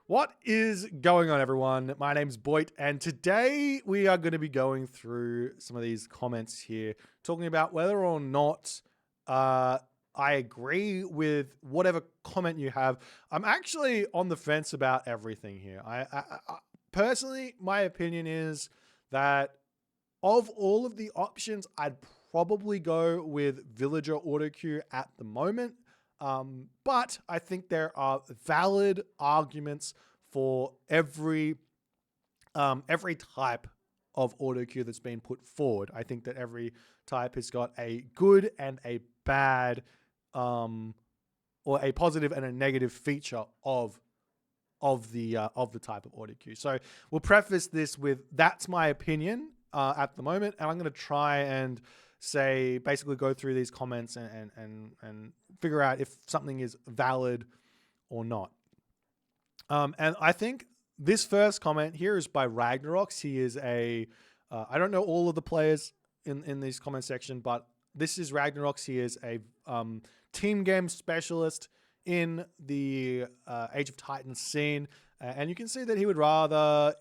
What is going on, everyone? My name's Boit, and today we are going to be going through some of these comments here, talking about whether or not I agree with whatever comment you have. I'm actually on the fence about everything here. I personally, my opinion is that of all of the options, I'd probably go with Villager Auto Queue at the moment. But I think there are valid arguments for every type of auto queue that's been put forward. I think that every type has got a good and a bad, or a positive and a negative feature of the type of auto queue. So we'll preface this with that's my opinion at the moment, and I'm going to try and basically go through these comments and figure out if something is valid or not. And I think this first comment here is by Ragnarox. He is I don't know all of the players in this comment section, but this is Ragnarox. He is a team game specialist in the Age of Titans scene. And you can see that he would rather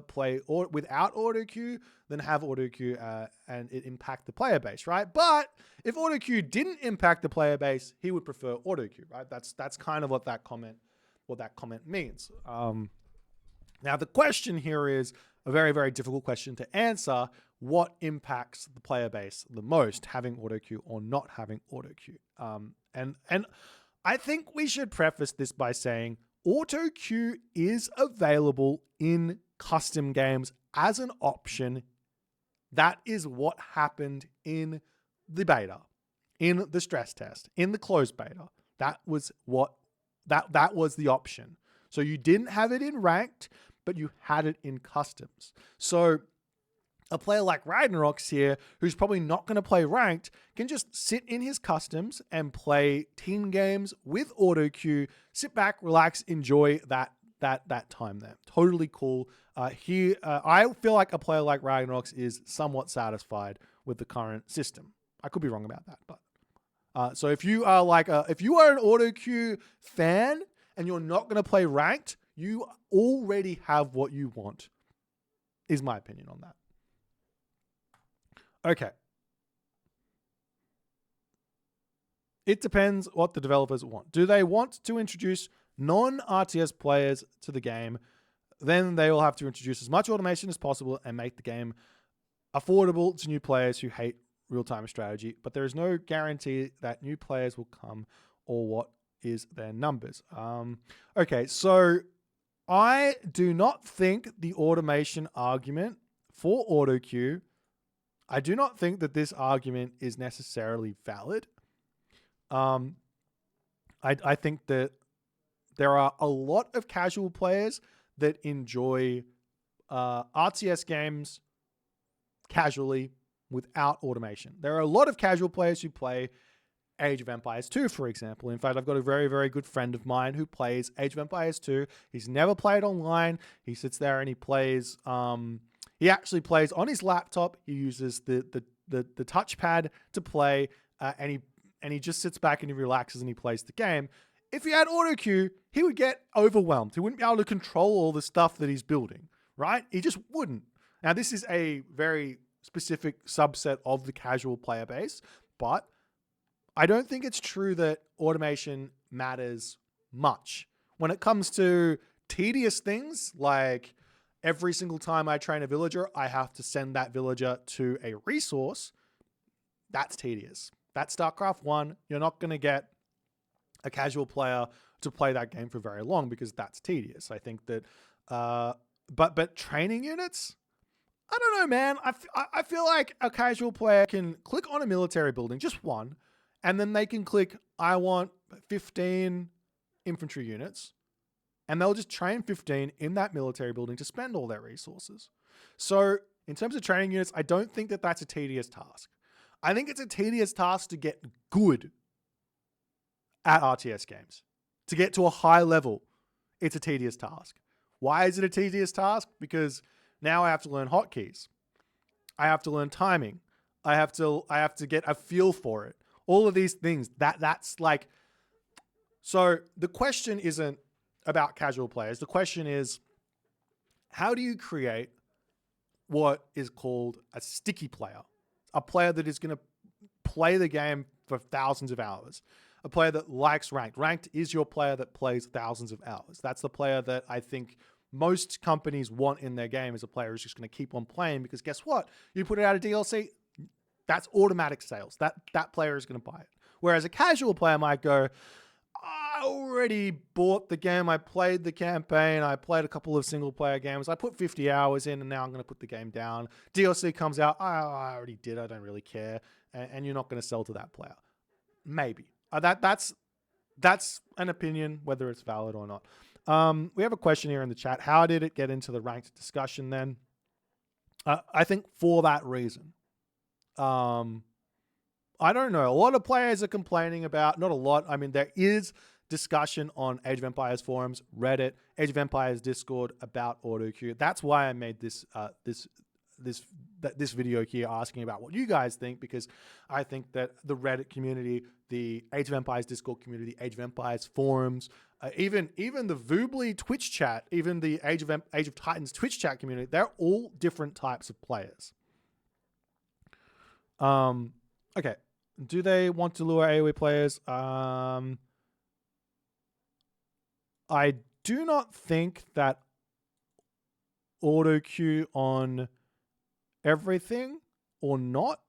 play without auto queue than have auto queue and it impact the player base, right? But if auto queue didn't impact the player base, he would prefer auto queue, right? That's kind of what that comment means. Now the question here is a very, very difficult question to answer. What impacts the player base the most, having auto queue or not having auto queue? And I think we should preface this by saying auto queue is available in custom games as an option. That is what happened in the beta, in the stress test, in the closed beta. That was that was the option. So you didn't have it in ranked, but you had it in customs. So a player like Ragnarox here, who's probably not going to play ranked, can just sit in his customs and play team games with auto queue, sit back, relax, enjoy that time there. Totally cool. I feel like a player like Ragnarox is somewhat satisfied with the current system. I could be wrong about that, but so if you are an auto queue fan and you're not going to play ranked, you already have what you want, is my opinion on that. Okay. It depends what the developers want. Do they want to introduce non-RTS players to the game? Then they will have to introduce as much automation as possible and make the game affordable to new players who hate real-time strategy. But there is no guarantee that new players will come or what is their numbers. Okay, so I do not think the automation argument for auto queue, I do not think that this argument is necessarily valid. I think that there are a lot of casual players that enjoy RTS games casually without automation. There are a lot of casual players who play Age of Empires 2, for example. In fact, I've got a very, very good friend of mine who plays Age of Empires 2. He's never played online. He sits there and he plays... he actually plays on his laptop. He uses the touchpad to play, and he just sits back and he relaxes and he plays the game. If he had auto queue, he would get overwhelmed. He wouldn't be able to control all the stuff that he's building, right? He just wouldn't. Now, this is a very specific subset of the casual player base, but I don't think it's true that automation matters much. When it comes to tedious things like every single time I train a villager, I have to send that villager to a resource. That's tedious. That's StarCraft 1. You're not going to get a casual player to play that game for very long because that's tedious. I think that, but training units, I don't know, man. I feel like a casual player can click on a military building, just one, and then they can click, I want 15 infantry units. And they'll just train 15 in that military building to spend all their resources. So in terms of training units, I don't think that that's a tedious task. I think it's a tedious task to get good at RTS games. To get to a high level, it's a tedious task. Why is it a tedious task? Because now I have to learn hotkeys. I have to learn timing. I have to get a feel for it. All of these things. That's like... So the question isn't about casual players. The question is, how do you create what is called a sticky player? A player that is going to play the game for thousands of hours. A player that likes ranked. Ranked is your player that plays thousands of hours. That's the player that I think most companies want in their game, as a player who's just going to keep on playing, because guess what? You put it out of DLC, that's automatic sales. That player is going to buy it. Whereas a casual player might go, I already bought the game. I played the campaign. I played a couple of single player games. I put 50 hours in and now I'm going to put the game down. DLC comes out. I already did. I don't really care. And you're not going to sell to that player. Maybe. That's an opinion, whether it's valid or not. We have a question here in the chat. How did it get into the ranked discussion then? I think for that reason. I don't know. A lot of players are complaining about, not a lot. I mean, there is discussion on Age of Empires forums, Reddit, Age of Empires Discord about auto queue. That's why I made this video here asking about what you guys think, because I think that the Reddit community, the Age of Empires Discord community, Age of Empires forums, even the Voobly Twitch chat, even the Age of Titans Twitch chat community, they're all different types of players. Okay. Do they want to lure AoE players? I do not think that auto queue on everything or not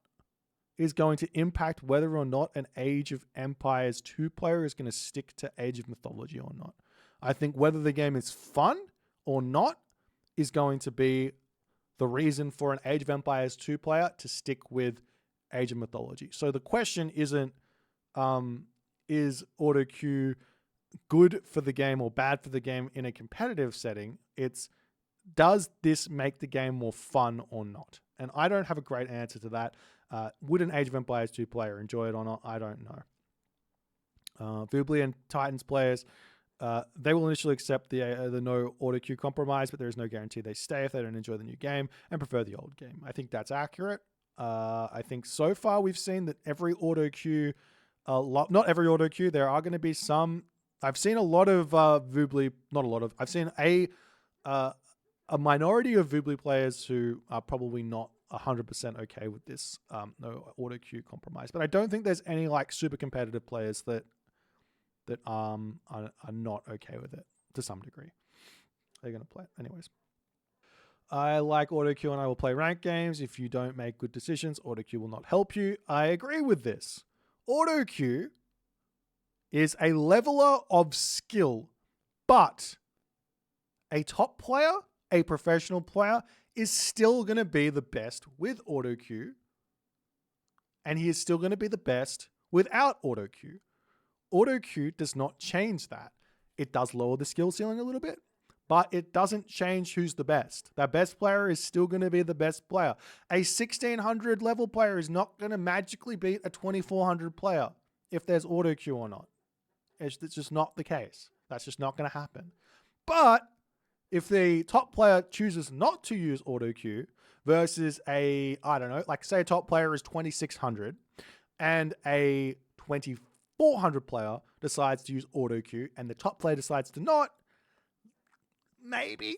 is going to impact whether or not an Age of Empires 2 player is going to stick to Age of Mythology or not. I think whether the game is fun or not is going to be the reason for an Age of Empires 2 player to stick with Age of Mythology. So the question isn't, is auto queue good for the game or bad for the game in a competitive setting? It's, does this make the game more fun or not? And I don't have a great answer to that. Would an Age of Empires 2 player enjoy it or not? I don't know. Voobly and Titans players, they will initially accept the no auto queue compromise, but there is no guarantee they stay if they don't enjoy the new game and prefer the old game. I think that's accurate. I think so far we've seen that every auto queue, not every auto queue, there are going to be some. I've seen a lot of Voobly, not a lot of, I've seen a minority of Voobly players who are probably not 100% okay with this no auto queue compromise. But I don't think there's any like super competitive players that are not okay with it to some degree. They're going to play it anyways. I like auto queue and I will play ranked games. If you don't make good decisions, auto queue will not help you. I agree with this. Auto queue is a leveler of skill, but a top player, a professional player, is still going to be the best with auto queue, and he is still going to be the best without auto queue. Auto queue does not change that. It does lower the skill ceiling a little bit, but it doesn't change who's the best. The best player is still going to be the best player. A 1600 level player is not going to magically beat a 2400 player if there's auto queue or not. It's just not the case. That's just not going to happen. But if the top player chooses not to use auto queue versus I don't know, like say a top player is 2600 and a 2400 player decides to use auto queue and the top player decides to not, maybe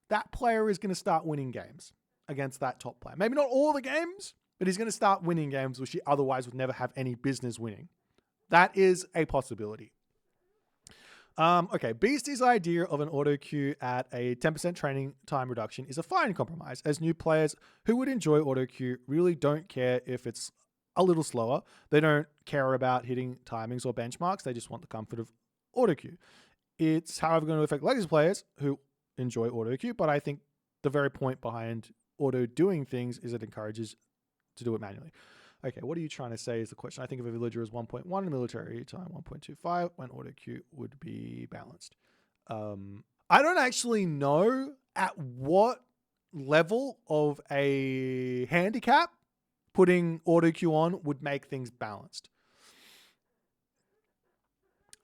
that player is going to start winning games against that top player. Maybe not all the games, but he's going to start winning games which he otherwise would never have any business winning. That is a possibility. Okay, Beastie's idea of an auto queue at a 10% training time reduction is a fine compromise, as new players who would enjoy auto queue really don't care if it's a little slower. They don't care about hitting timings or benchmarks. They just want the comfort of auto queue. It's, however, going to affect legacy players who enjoy auto queue, but I think the very point behind auto doing things is it encourages to do it manually. Okay, what are you trying to say is the question. I think of a villager as 1.1 and military time 1.25 when auto queue would be balanced. I don't actually know at what level of a handicap putting auto queue on would make things balanced.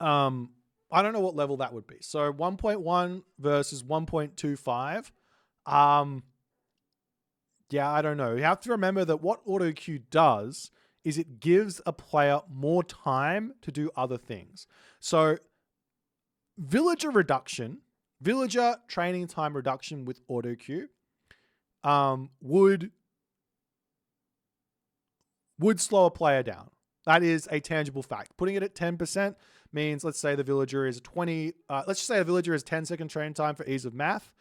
I don't know what level that would be. So 1.1 versus 1.25. Yeah, I don't know. You have to remember that what auto queue does is it gives a player more time to do other things. So villager training time reduction with auto queue would slow a player down. That is a tangible fact. Putting it at 10% means, let's say the villager is let's just say a villager is 10-second train time for ease of math.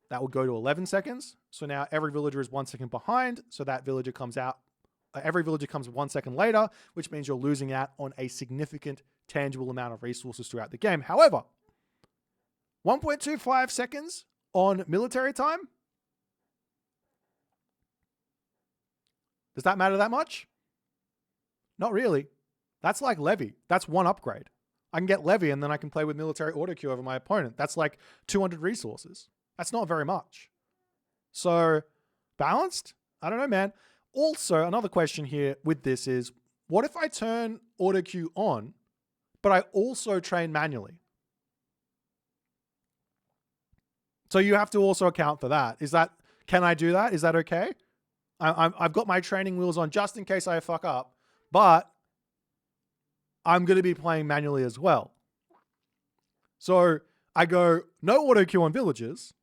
That would go to 11 seconds. So now every villager is 1 second behind. So that villager comes out. Every villager comes 1 second later, which means you're losing out on a significant tangible amount of resources throughout the game. However, 1.25 seconds on military time? Does that matter that much? Not really. That's like Levy. That's one upgrade. I can get Levy and then I can play with military auto queue over my opponent. That's like 200 resources. That's not very much. So balanced? I don't know, man. Also, another question here with this is, what if I turn auto queue on, but I also train manually? So you have to also account for that. Can I do that? Is that okay? I've got my training wheels on just in case I fuck up, but I'm going to be playing manually as well. So I go no auto queue on villagers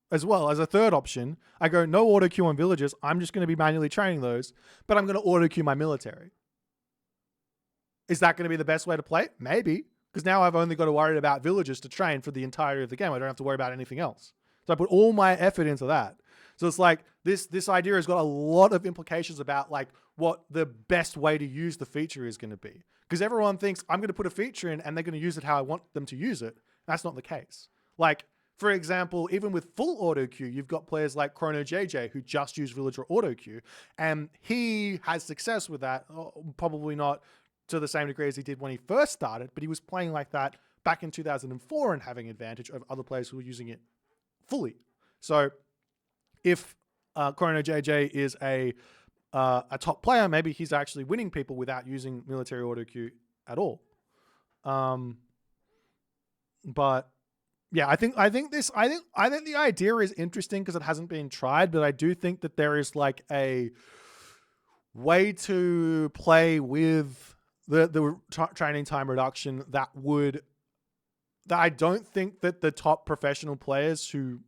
as well as a third option. I go no auto queue on villagers. I'm just going to be manually training those, but I'm going to auto queue my military. Is that going to be the best way to play it? Maybe, because now I've only got to worry about villagers to train for the entirety of the game. I don't have to worry about anything else. So I put all my effort into that. So it's like this idea has got a lot of implications about like what the best way to use the feature is going to be. Because everyone thinks I'm going to put a feature in and they're going to use it how I want them to use it. That's not the case. Like, for example, even with full auto queue, you've got players like Chrono JJ who just use villager auto queue, and he has success with that. Probably not to the same degree as he did when he first started, but he was playing like that back in 2004 and having advantage over other players who were using it fully. So if Chrono JJ is a top player, maybe he's actually winning people without using military auto queue at all. But yeah, I think the idea is interesting because it hasn't been tried, but I do think that there is like a way to play with the training time reduction that I don't think that the top professional players who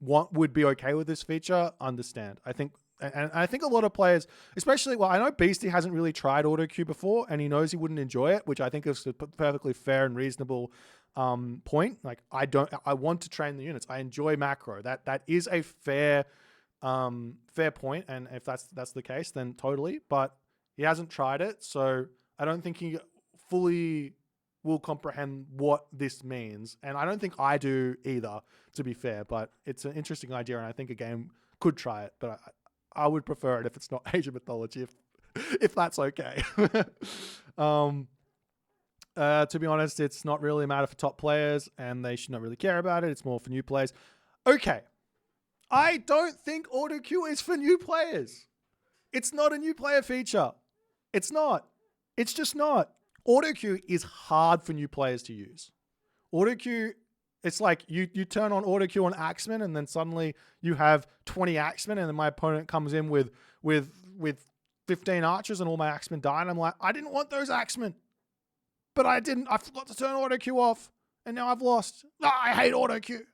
would be okay with this feature understand. I think a lot of players, especially, I know Beastie hasn't really tried auto queue before and he knows he wouldn't enjoy it, which I think is a perfectly fair and reasonable point. Like, I want to train the units. I enjoy macro. That is a fair point. And if that's the case, then totally, but he hasn't tried it. So I don't think he fully will comprehend what this means. And I don't think I do either, to be fair, but it's an interesting idea. And I think a game could try it, but I would prefer it if it's not Age of Mythology, if that's okay. To be honest, it's not really a matter for top players and they should not really care about it. It's more for new players. Okay. I don't think auto queue is for new players. It's not a new player feature. It's not. It's just not. Auto queue is hard for new players to use. Auto queue, it's like you turn on auto queue on Axeman and then suddenly you have 20 Axemen and then my opponent comes in with 15 archers and all my Axemen die and I'm like, I didn't want those Axemen. But I forgot to turn auto queue off and now I've lost. I hate auto queue.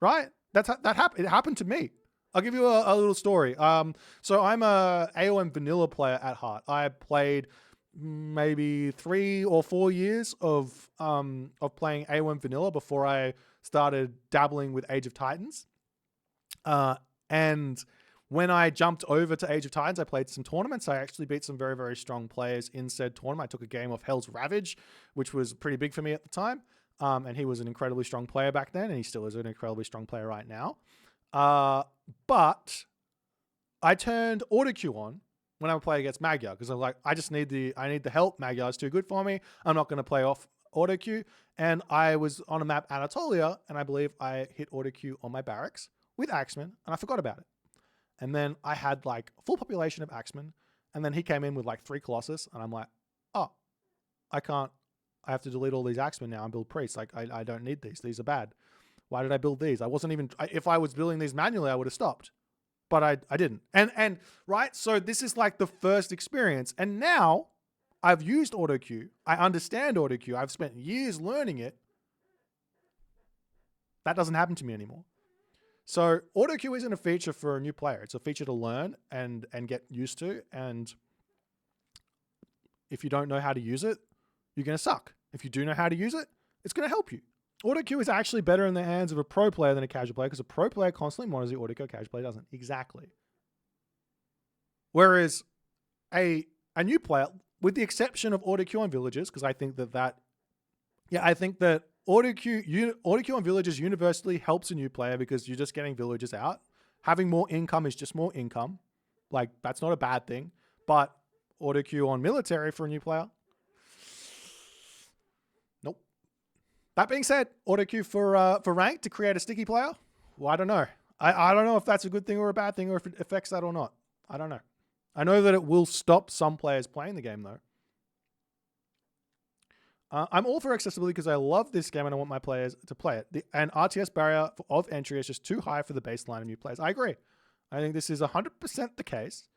Right? That happened. It happened to me. I'll give you a little story. So I'm a AOM vanilla player at heart. I played maybe 3 or 4 years of playing AOM vanilla before I started dabbling with Age of Titans. And when I jumped over to Age of Titans, I played some tournaments. I actually beat some very, very strong players in said tournament. I took a game of Hell's Ravage, which was pretty big for me at the time. And he was an incredibly strong player back then, and he still is an incredibly strong player right now. But I turned auto queue on when I would play against Magyar because I was like, I need the help. Magyar is too good for me. I'm not going to play off auto queue. And I was on a map Anatolia, and I believe I hit auto queue on my barracks with Axemen, and I forgot about it. And then I had like a full population of Axemen, and then he came in with like 3 Colossus, and I'm like, oh, I have to delete all these Axemen now and build priests. Like, I don't need these. These are bad. Why did I build these? If I was building these manually, I would have stopped. But I didn't. And right, so this is like the first experience. And now I've used auto queue. I understand auto queue. I've spent years learning it. That doesn't happen to me anymore. So auto queue isn't a feature for a new player. It's a feature to learn and get used to. And if you don't know how to use it, you're going to suck. If you do know how to use it, it's going to help you. Auto queue is actually better in the hands of a pro player than a casual player because a pro player constantly monitors the auto queue, a casual player doesn't. Exactly. Whereas a new player, with the exception of auto queue on villages, because I think that auto queue on villages universally helps a new player because you're just getting villagers out. Having more income is just more income. Like, that's not a bad thing. But auto queue on military for a new player, nope. That being said, auto queue for rank to create a sticky player, well, I don't know. I don't know if that's a good thing or a bad thing or if it affects that or not. I don't know. I know that it will stop some players playing the game though. I'm all for accessibility because I love this game and I want my players to play it. And RTS barrier of entry is just too high for the baseline of new players. I agree. I think this is 100% the case.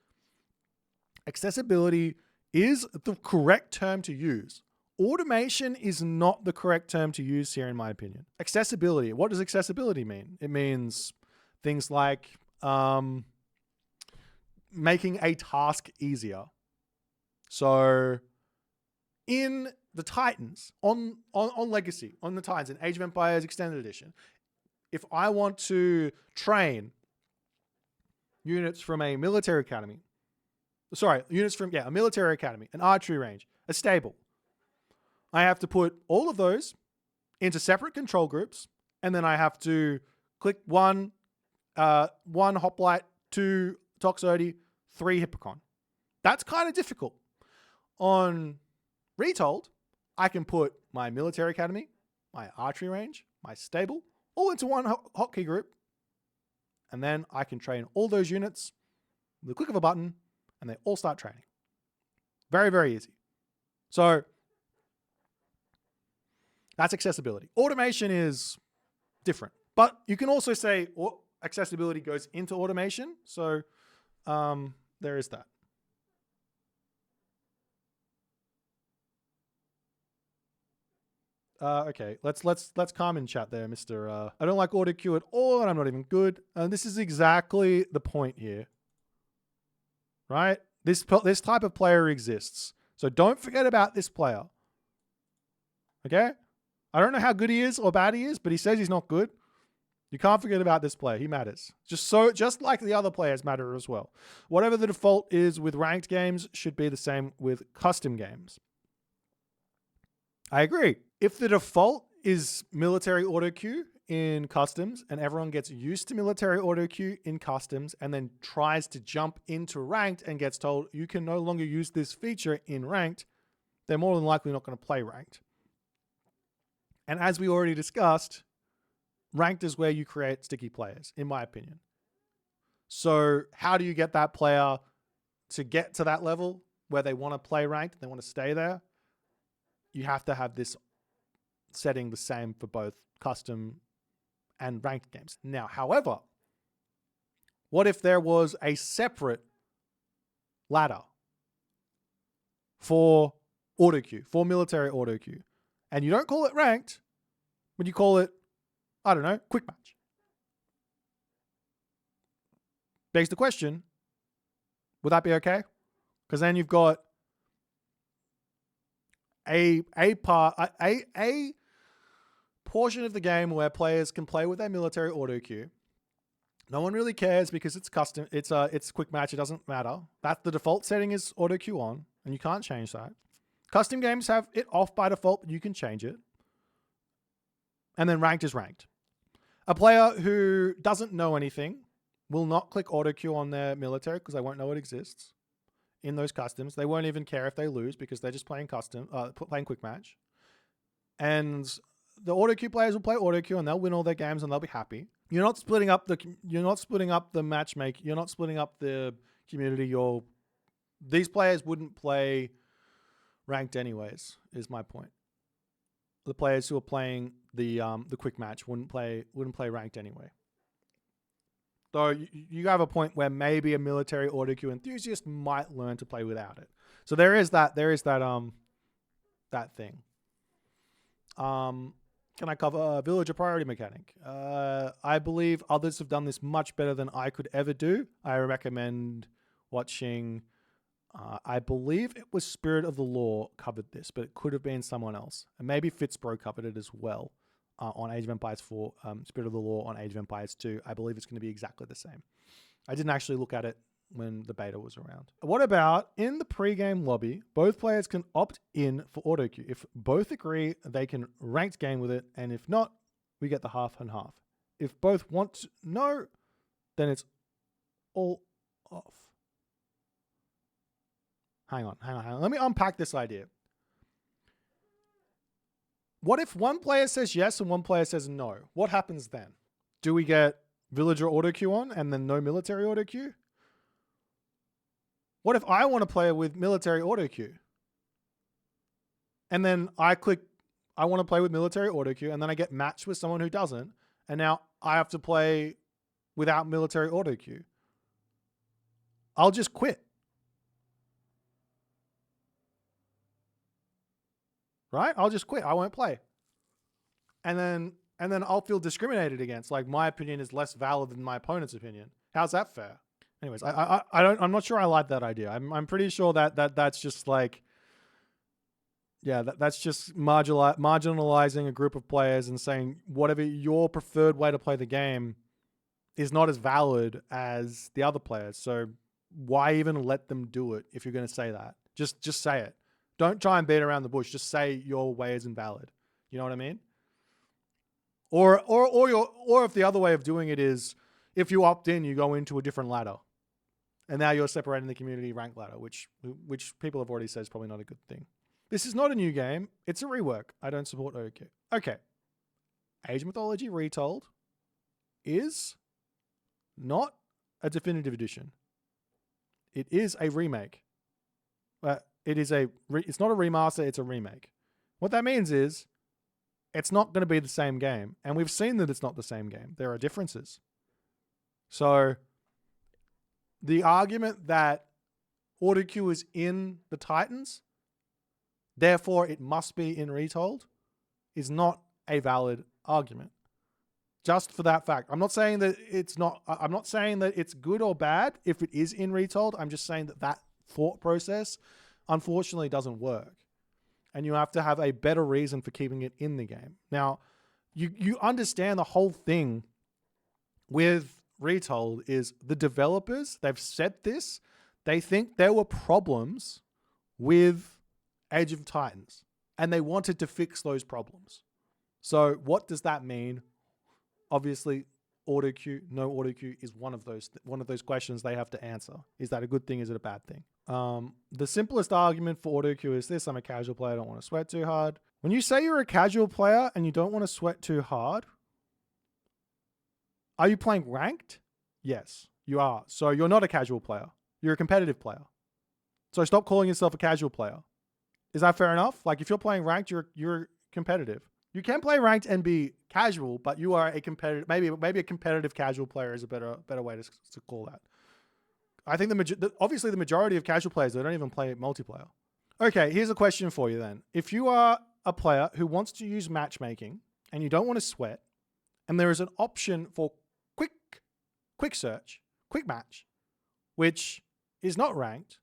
Accessibility is the correct term to use. Automation is not the correct term to use here, in my opinion. Accessibility. What does accessibility mean? It means things like making a task easier. So in the Titans, on Legacy, on the Titans, in Age of Empires Extended Edition, if I want to train units from a military academy, a military academy, an archery range, a stable, I have to put all of those into separate control groups, and then I have to click one hoplite, 2 Toxote, 3 Hippocon. That's kind of difficult. On Retold, I can put my military academy, my archery range, my stable, all into one hotkey group, and then I can train all those units with the click of a button, and they all start training. Very, very easy. So that's accessibility. Automation is different, but you can also say accessibility goes into automation. So there is that. Okay, let's calm in chat there, Mr. I don't like auto queue at all, and I'm not even good. And this is exactly the point here, right? This type of player exists, so don't forget about this player. Okay, I don't know how good he is or bad he is, but he says he's not good. You can't forget about this player. He matters. Just like the other players matter as well. Whatever the default is with ranked games should be the same with custom games. I agree. If the default is military auto queue in customs and everyone gets used to military auto queue in customs and then tries to jump into ranked and gets told you can no longer use this feature in ranked, they're more than likely not going to play ranked. And as we already discussed, ranked is where you create sticky players, in my opinion. So how do you get that player to get to that level where they want to play ranked, they want to stay there? You have to have this setting the same for both custom and ranked games. Now, however, what if there was a separate ladder for auto queue, for military auto queue, and you don't call it ranked, but you call it, I don't know, quick match? Begs the question, would that be okay? Because then you've got a portion of the game where players can play with their military auto queue. No one really cares because it's custom. It's quick match. It doesn't matter. That's the default setting is auto queue on, and you can't change that. Custom games have it off by default, but you can change it. And then ranked is ranked. A player who doesn't know anything will not click auto queue on their military because they won't know it exists. In those customs, they won't even care if they lose because they're just playing playing quick match. And the auto queue players will play auto queue and they'll win all their games and they'll be happy. You're not splitting up the matchmaking. You're not splitting up the community. These players wouldn't play ranked anyways, is my point. The players who are playing the quick match wouldn't play ranked anyway. Though you have a point where maybe a military auto queue enthusiast might learn to play without it. So there is that that thing. Can I cover a villager priority mechanic? I believe others have done this much better than I could ever do. I recommend watching, I believe it was Spirit of the Law covered this, but it could have been someone else. And maybe Fitzbro covered it as well on Age of Empires 4, Spirit of the Law on Age of Empires 2. I believe it's going to be exactly the same. I didn't actually look at it when the beta was around. What about in the pre-game lobby, both players can opt in for auto queue. If both agree, they can ranked game with it. And if not, we get the half and half. If both want no, then it's all off. Hang on. Let me unpack this idea. What if one player says yes and one player says no? What happens then? Do we get villager auto queue on and then no military auto queue? What if I want to play with military auto queue? And then I click, I want to play with military auto queue, and then I get matched with someone who doesn't, and now I have to play without military auto queue. I'll just quit. Right? I'll just quit. I won't play. And then I'll feel discriminated against. Like my opinion is less valid than my opponent's opinion. How's that fair? Anyways, I'm not sure I like that idea. I'm pretty sure that's just like, yeah, that's just marginalizing a group of players and saying whatever your preferred way to play the game is not as valid as the other players. So why even let them do it if you're going to say that? Just say it. Don't try and beat around the bush. Just say your way is invalid. You know what I mean? Or if the other way of doing it is if you opt in, you go into a different ladder. And now you're separating the community rank ladder, which people have already said is probably not a good thing. This is not a new game. It's a rework. I don't support OK. Okay. Age of Mythology Retold is not a definitive edition. It is a remake. It's not a remaster, it's a remake. What that means is it's not going to be the same game. And we've seen that it's not the same game. There are differences. So the argument that auto queue is in the Titans, therefore it must be in Retold, is not a valid argument. Just for that fact. I'm not saying that it's good or bad if it is in Retold. I'm just saying that thought process unfortunately doesn't work. And you have to have a better reason for keeping it in the game. Now, you understand the whole thing with Retold is the developers, they've said this, they think there were problems with Age of Titans and they wanted to fix those problems. So what does that mean? Obviously, auto queue, no auto queue is one of those questions they have to answer. Is that a good thing? Is it a bad thing? The simplest argument for auto queue is this: I'm a casual player, I don't want to sweat too hard. When you say you're a casual player and you don't want to sweat too hard, are you playing ranked? Yes, you are. So you're not a casual player. You're a competitive player. So stop calling yourself a casual player. Is that fair enough? Like if you're playing ranked, you're competitive. You can play ranked and be casual, but you are a competitive. Maybe a competitive casual player is a better way to call that. I think obviously the majority of casual players, they don't even play multiplayer. Okay, here's a question for you then. If you are a player who wants to use matchmaking and you don't want to sweat, and there is an option for quick search, quick match, which is not ranked,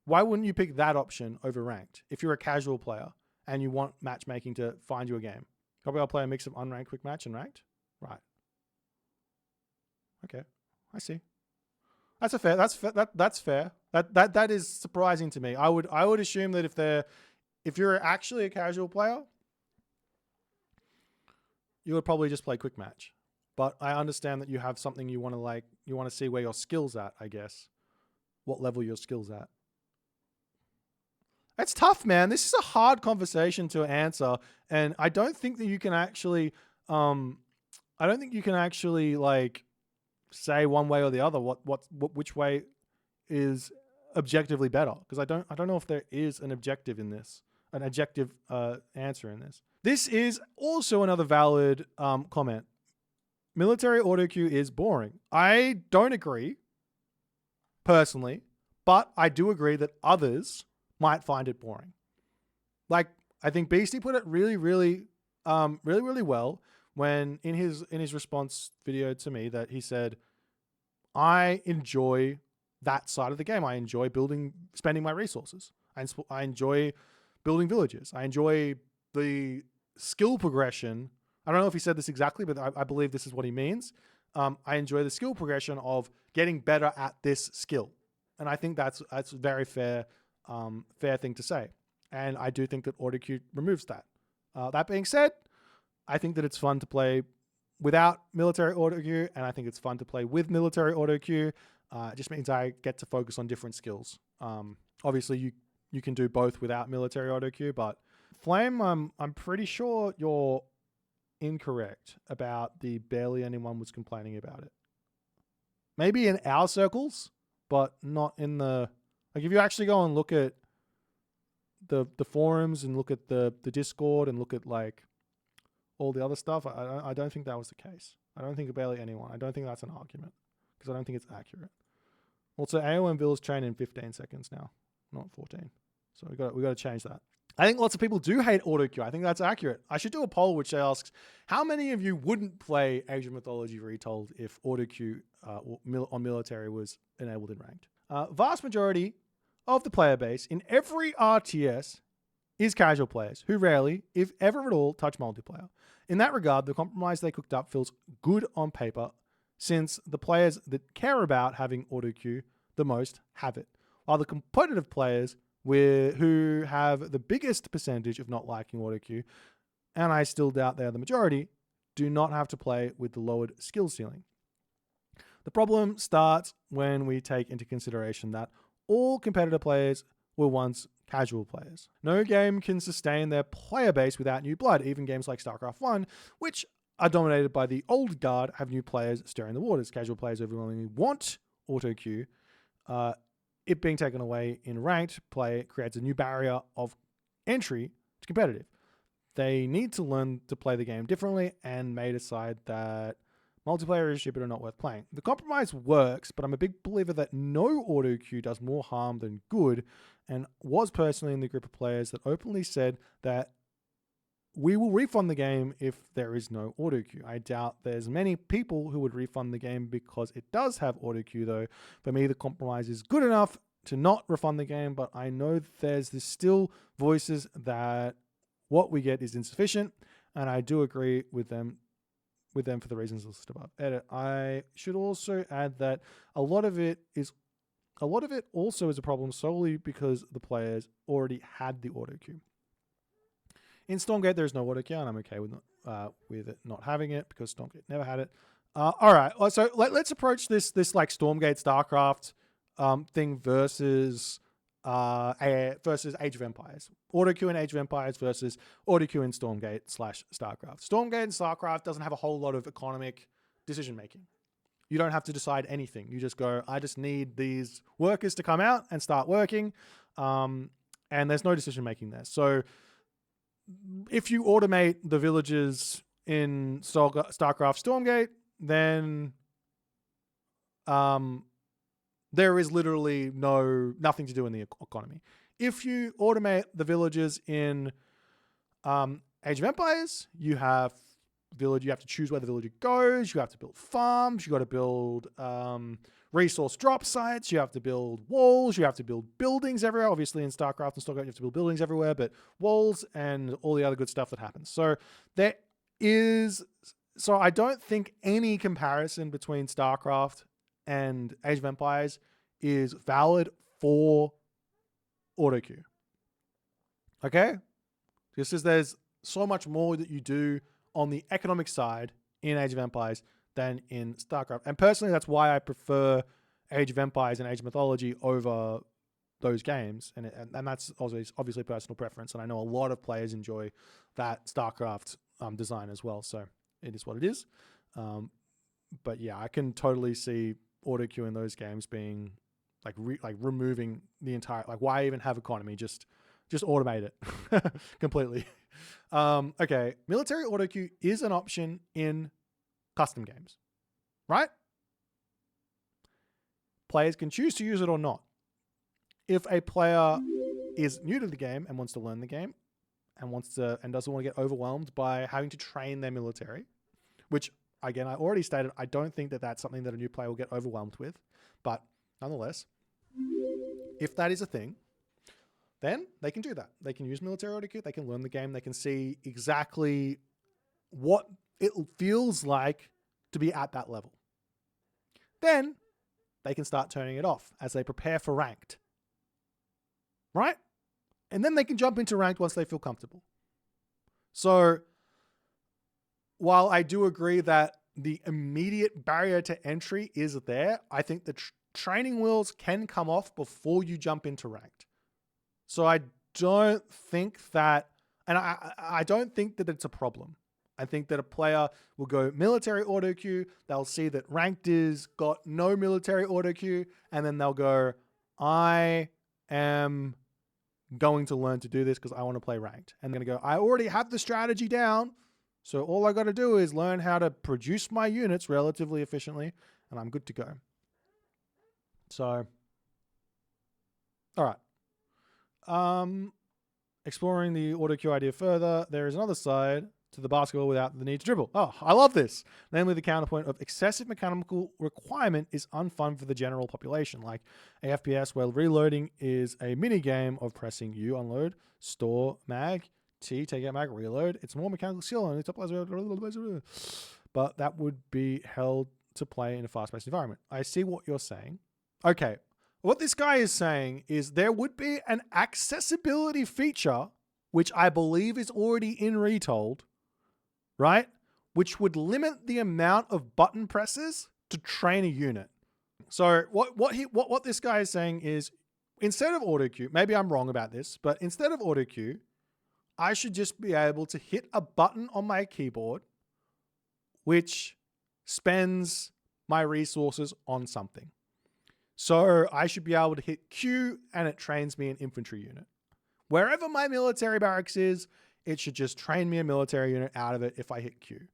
why wouldn't you pick that option over ranked if you're a casual player and you want matchmaking to find you a game? Probably I'll play a mix of unranked, quick match, and ranked. Right. Okay, I see. That's fair. That is surprising to me. I would assume that if you're actually a casual player, you would probably just play quick match. But I understand that you have something you want to see where your skills at, I guess. What level your skills at. It's tough, man. This is a hard conversation to answer, and I don't think that you can actually like say one way or the other which way is objectively better, because I don't know if there is an objective in this, an objective answer in this. This is also another valid comment. military auto queue is boring. I don't agree personally, but I do agree that others might find it boring. Like, I think Beastie put it really well when in his response video to me that he said, I enjoy that side of the game. I enjoy spending my resources. I enjoy building villages. I enjoy the skill progression. I don't know if he said this exactly, but I believe this is what he means. I enjoy the skill progression of getting better at this skill. And I think that's a very fair thing to say. And I do think that auto queue removes that. That being said, I think that it's fun to play without military auto queue, and I think it's fun to play with military auto queue. It just means I get to focus on different skills. Obviously, you can do both without military auto queue, but Flame, I'm pretty sure you're incorrect about the barely anyone was complaining about it. Maybe in our circles, but not in the... Like, if you actually go and look at the forums and look at the Discord and look at, like, all the other stuff, I don't think that was the case. I don't think barely anyone. I don't think that's an argument because I don't think it's accurate. Also, AOM villas train in 15 seconds now, not 14. So we got to change that. I think lots of people do hate auto queue. I think that's accurate. I should do a poll which asks, how many of you wouldn't play Age of Mythology Retold if auto queue on military was enabled in ranked? Vast majority of the player base in every RTS is casual players who rarely, if ever at all, touch multiplayer. In that regard, the compromise they cooked up feels good on paper since the players that care about having auto queue the most have it, while the competitive players who have the biggest percentage of not liking auto queue, and I still doubt they're the majority, do not have to play with the lowered skill ceiling. The problem starts when we take into consideration that all competitive players were once casual players. No game can sustain their player base without new blood. Even games like StarCraft 1, which are dominated by the old guard, have new players stirring the waters. Casual players overwhelmingly want auto queue. It being taken away in ranked play creates a new barrier of entry to competitive. They need to learn to play the game differently and may decide that multiplayer is stupid or not worth playing. The compromise works, but I'm a big believer that no auto queue does more harm than good, and was personally in the group of players that openly said that we will refund the game if there is no auto queue. I doubt there's many people who would refund the game because it does have auto queue though. For me, the compromise is good enough to not refund the game, but I know there's still voices that what we get is insufficient, and I do agree with them for the reasons listed above. Edit. I should also add that a lot of it also is a problem solely because the players already had the auto queue. In Stormgate, there's no auto queue, and I'm okay with it not having it because Stormgate never had it. All right, so let's approach this like Stormgate StarCraft thing versus Age of Empires. Auto queue in Age of Empires versus auto queue in Stormgate / StarCraft. Stormgate and StarCraft doesn't have a whole lot of economic decision making. You don't have to decide anything. You just go, I just need these workers to come out and start working, and there's no decision making there. So if you automate the villages in StarCraft Stormgate, then there is literally nothing to do in the economy. If you automate the villages in Age of Empires, you have to choose where the villager goes, you have to build farms, you got to build resource drop sites, you have to build walls, you have to build buildings everywhere. Obviously in StarCraft and StarCraft you have to build buildings everywhere, but walls and all the other good stuff that happens. So I don't think any comparison between StarCraft and Age of Empires is valid for auto queue. Okay? Just as there's so much more that you do on the economic side in Age of Empires than in StarCraft. And personally, that's why I prefer Age of Empires and Age of Mythology over those games. And that's obviously personal preference. And I know a lot of players enjoy that StarCraft design as well. So it is what it is. But yeah, I can totally see auto queue in those games being like removing the entire, like why even have economy? Just automate it completely. Okay. Military auto queue is an option in custom games, right? Players can choose to use it or not. If a player is new to the game and wants to learn the game and doesn't want to get overwhelmed by having to train their military, which again, I already stated, I don't think that that's something that a new player will get overwhelmed with, but nonetheless, if that is a thing, then they can do that. They can use military auto queue, they can learn the game, they can see exactly what it feels like to be at that level. Then they can start turning it off as they prepare for ranked. Right? And then they can jump into ranked once they feel comfortable. So while I do agree that the immediate barrier to entry is there, I think the training wheels can come off before you jump into ranked. So I don't think that, and I don't think that it's a problem. I think that a player will go military auto queue, they'll see that ranked is got no military auto queue, and then they'll go, I am going to learn to do this because I want to play ranked. And they're going to go, I already have the strategy down, so all I got to do is learn how to produce my units relatively efficiently, and I'm good to go. So, all right. Exploring the auto queue idea further, there is another side to the basketball without the need to dribble. Oh, I love this. Namely, the counterpoint of excessive mechanical requirement is unfun for the general population, like a FPS where reloading is a mini game of pressing U, unload, store, mag, T, take out mag, reload. It's more mechanical skill and but that would be held to play in a fast-paced environment. I see what you're saying. Okay. What this guy is saying is there would be an accessibility feature, which I believe is already in Retold, right? Which would limit the amount of button presses to train a unit. So what this guy is saying is, instead of auto queue, maybe I'm wrong about this, but instead of auto queue, I should just be able to hit a button on my keyboard, which spends my resources on something. So I should be able to hit Q and it trains me an infantry unit. Wherever my military barracks is, it should just train me a military unit out of it if I hit Q.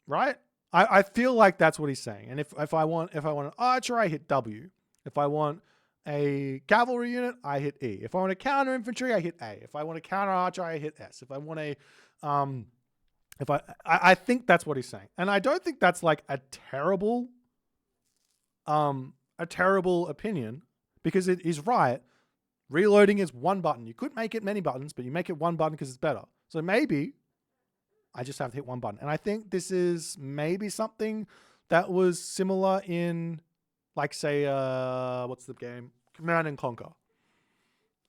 Right? I feel like that's what he's saying. And if I want an archer, I hit W. If I want a cavalry unit, I hit E. If I want a counter infantry, I hit A. If I want a counter archer, I hit S. If I want a I think that's what he's saying. And I don't think that's like a terrible opinion, because it is right. Reloading is one button. You could make it many buttons, but you make it one button because it's better. So maybe I just have to hit one button. And I think this is maybe something that was similar in, like, say, what's the game? Command and Conquer.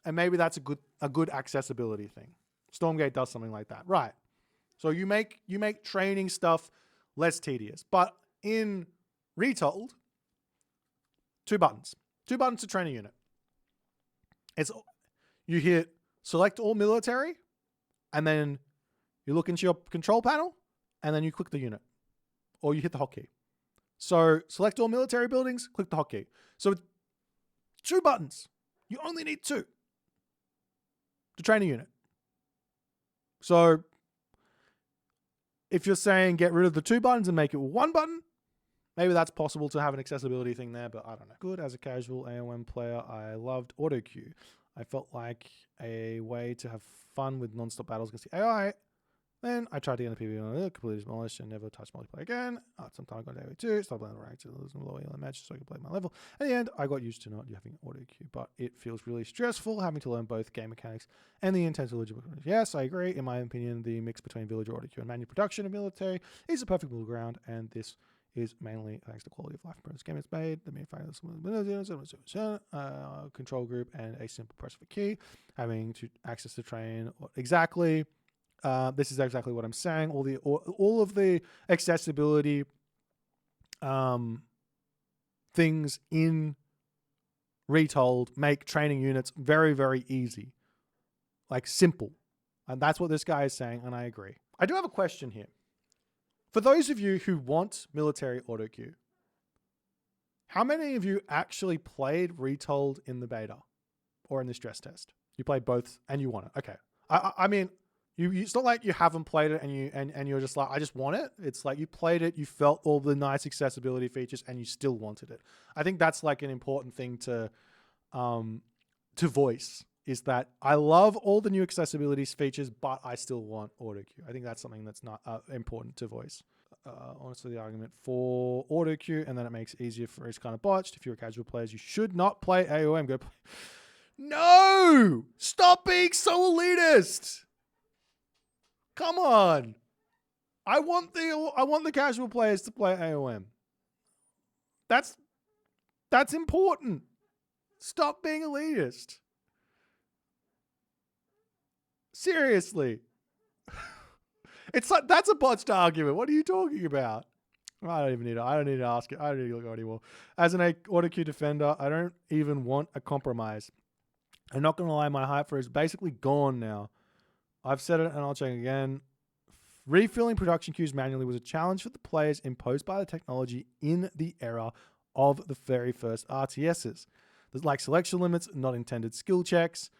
And maybe that's a good accessibility thing. Stormgate does something like that. Right. So you make training stuff less tedious. But in Retold, two buttons to train a unit. You hit select all military, and then you look into your control panel, and then you click the unit, or you hit the hotkey. So select all military buildings, click the hotkey. So it's two buttons. You only need two to train a unit. So if you're saying get rid of the two buttons and make it one button, maybe that's possible to have an accessibility thing there, but I don't know. Good as a casual AOM player, I loved auto queue. I felt like a way to have fun with non-stop battles against the AI. Then I tried to get the PvP, completely demolished, and never touched multiplayer again. Sometimes I got AoE 2, stopped playing the rank to lose low elo matches so I could play my level. At the end, I got used to not having auto queue, but it feels really stressful having to learn both game mechanics and the intense villager. Yes, I agree. In my opinion, the mix between villager auto queue and manual production and military is a perfect middle ground, and this is mainly thanks to quality of life improvements game it's made, the mere fact that control group and a simple press of a key, having to access the train exactly. This is exactly what I'm saying. All of the accessibility things in Retold make training units very, very easy, like simple, and that's what this guy is saying, and I agree. I do have a question here. For those of you who want military auto queue, how many of you actually played Retold in the beta or in the stress test? You played both and you want it. Okay. I mean, It's not like you haven't played it and you're just like, I just want it. It's like you played it, you felt all the nice accessibility features, and you still wanted it. I think that's like an important thing to voice, is that I love all the new accessibility features, but I still want auto queue. I think that's something that's not important to voice. Honestly, the argument for auto queue, and then it makes it easier for it's kind of botched. If you're a casual player, you should not play AOM. Go play. No! Stop being so elitist! Come on. I want the casual players to play AOM. That's important. Stop being elitist. Seriously. It's like, that's a botched argument. What are you talking about? I don't need to ask it. I don't need to look anymore. As an auto queue defender, I don't even want a compromise. I'm not going to lie, my hype for it is basically gone now. I've said it and I'll check again. Refilling production queues manually was a challenge for the players imposed by the technology in the era of the very first RTSs. There's like selection limits, not intended skill checks.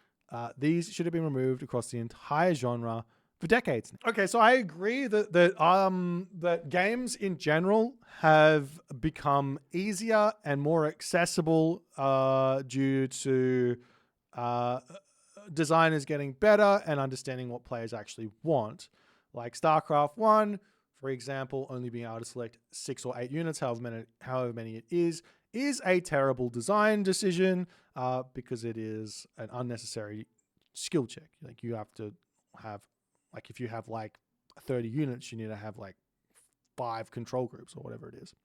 These should have been removed across the entire genre for decades. Okay, so I agree that games in general have become easier and more accessible due to designers getting better and understanding what players actually want. Like StarCraft 1, for example, only being able to select 6 or 8 units, however many it is a terrible design decision because it is an unnecessary skill check. Like you have to have, like if you have like 30 units, you need to have like 5 control groups or whatever it is.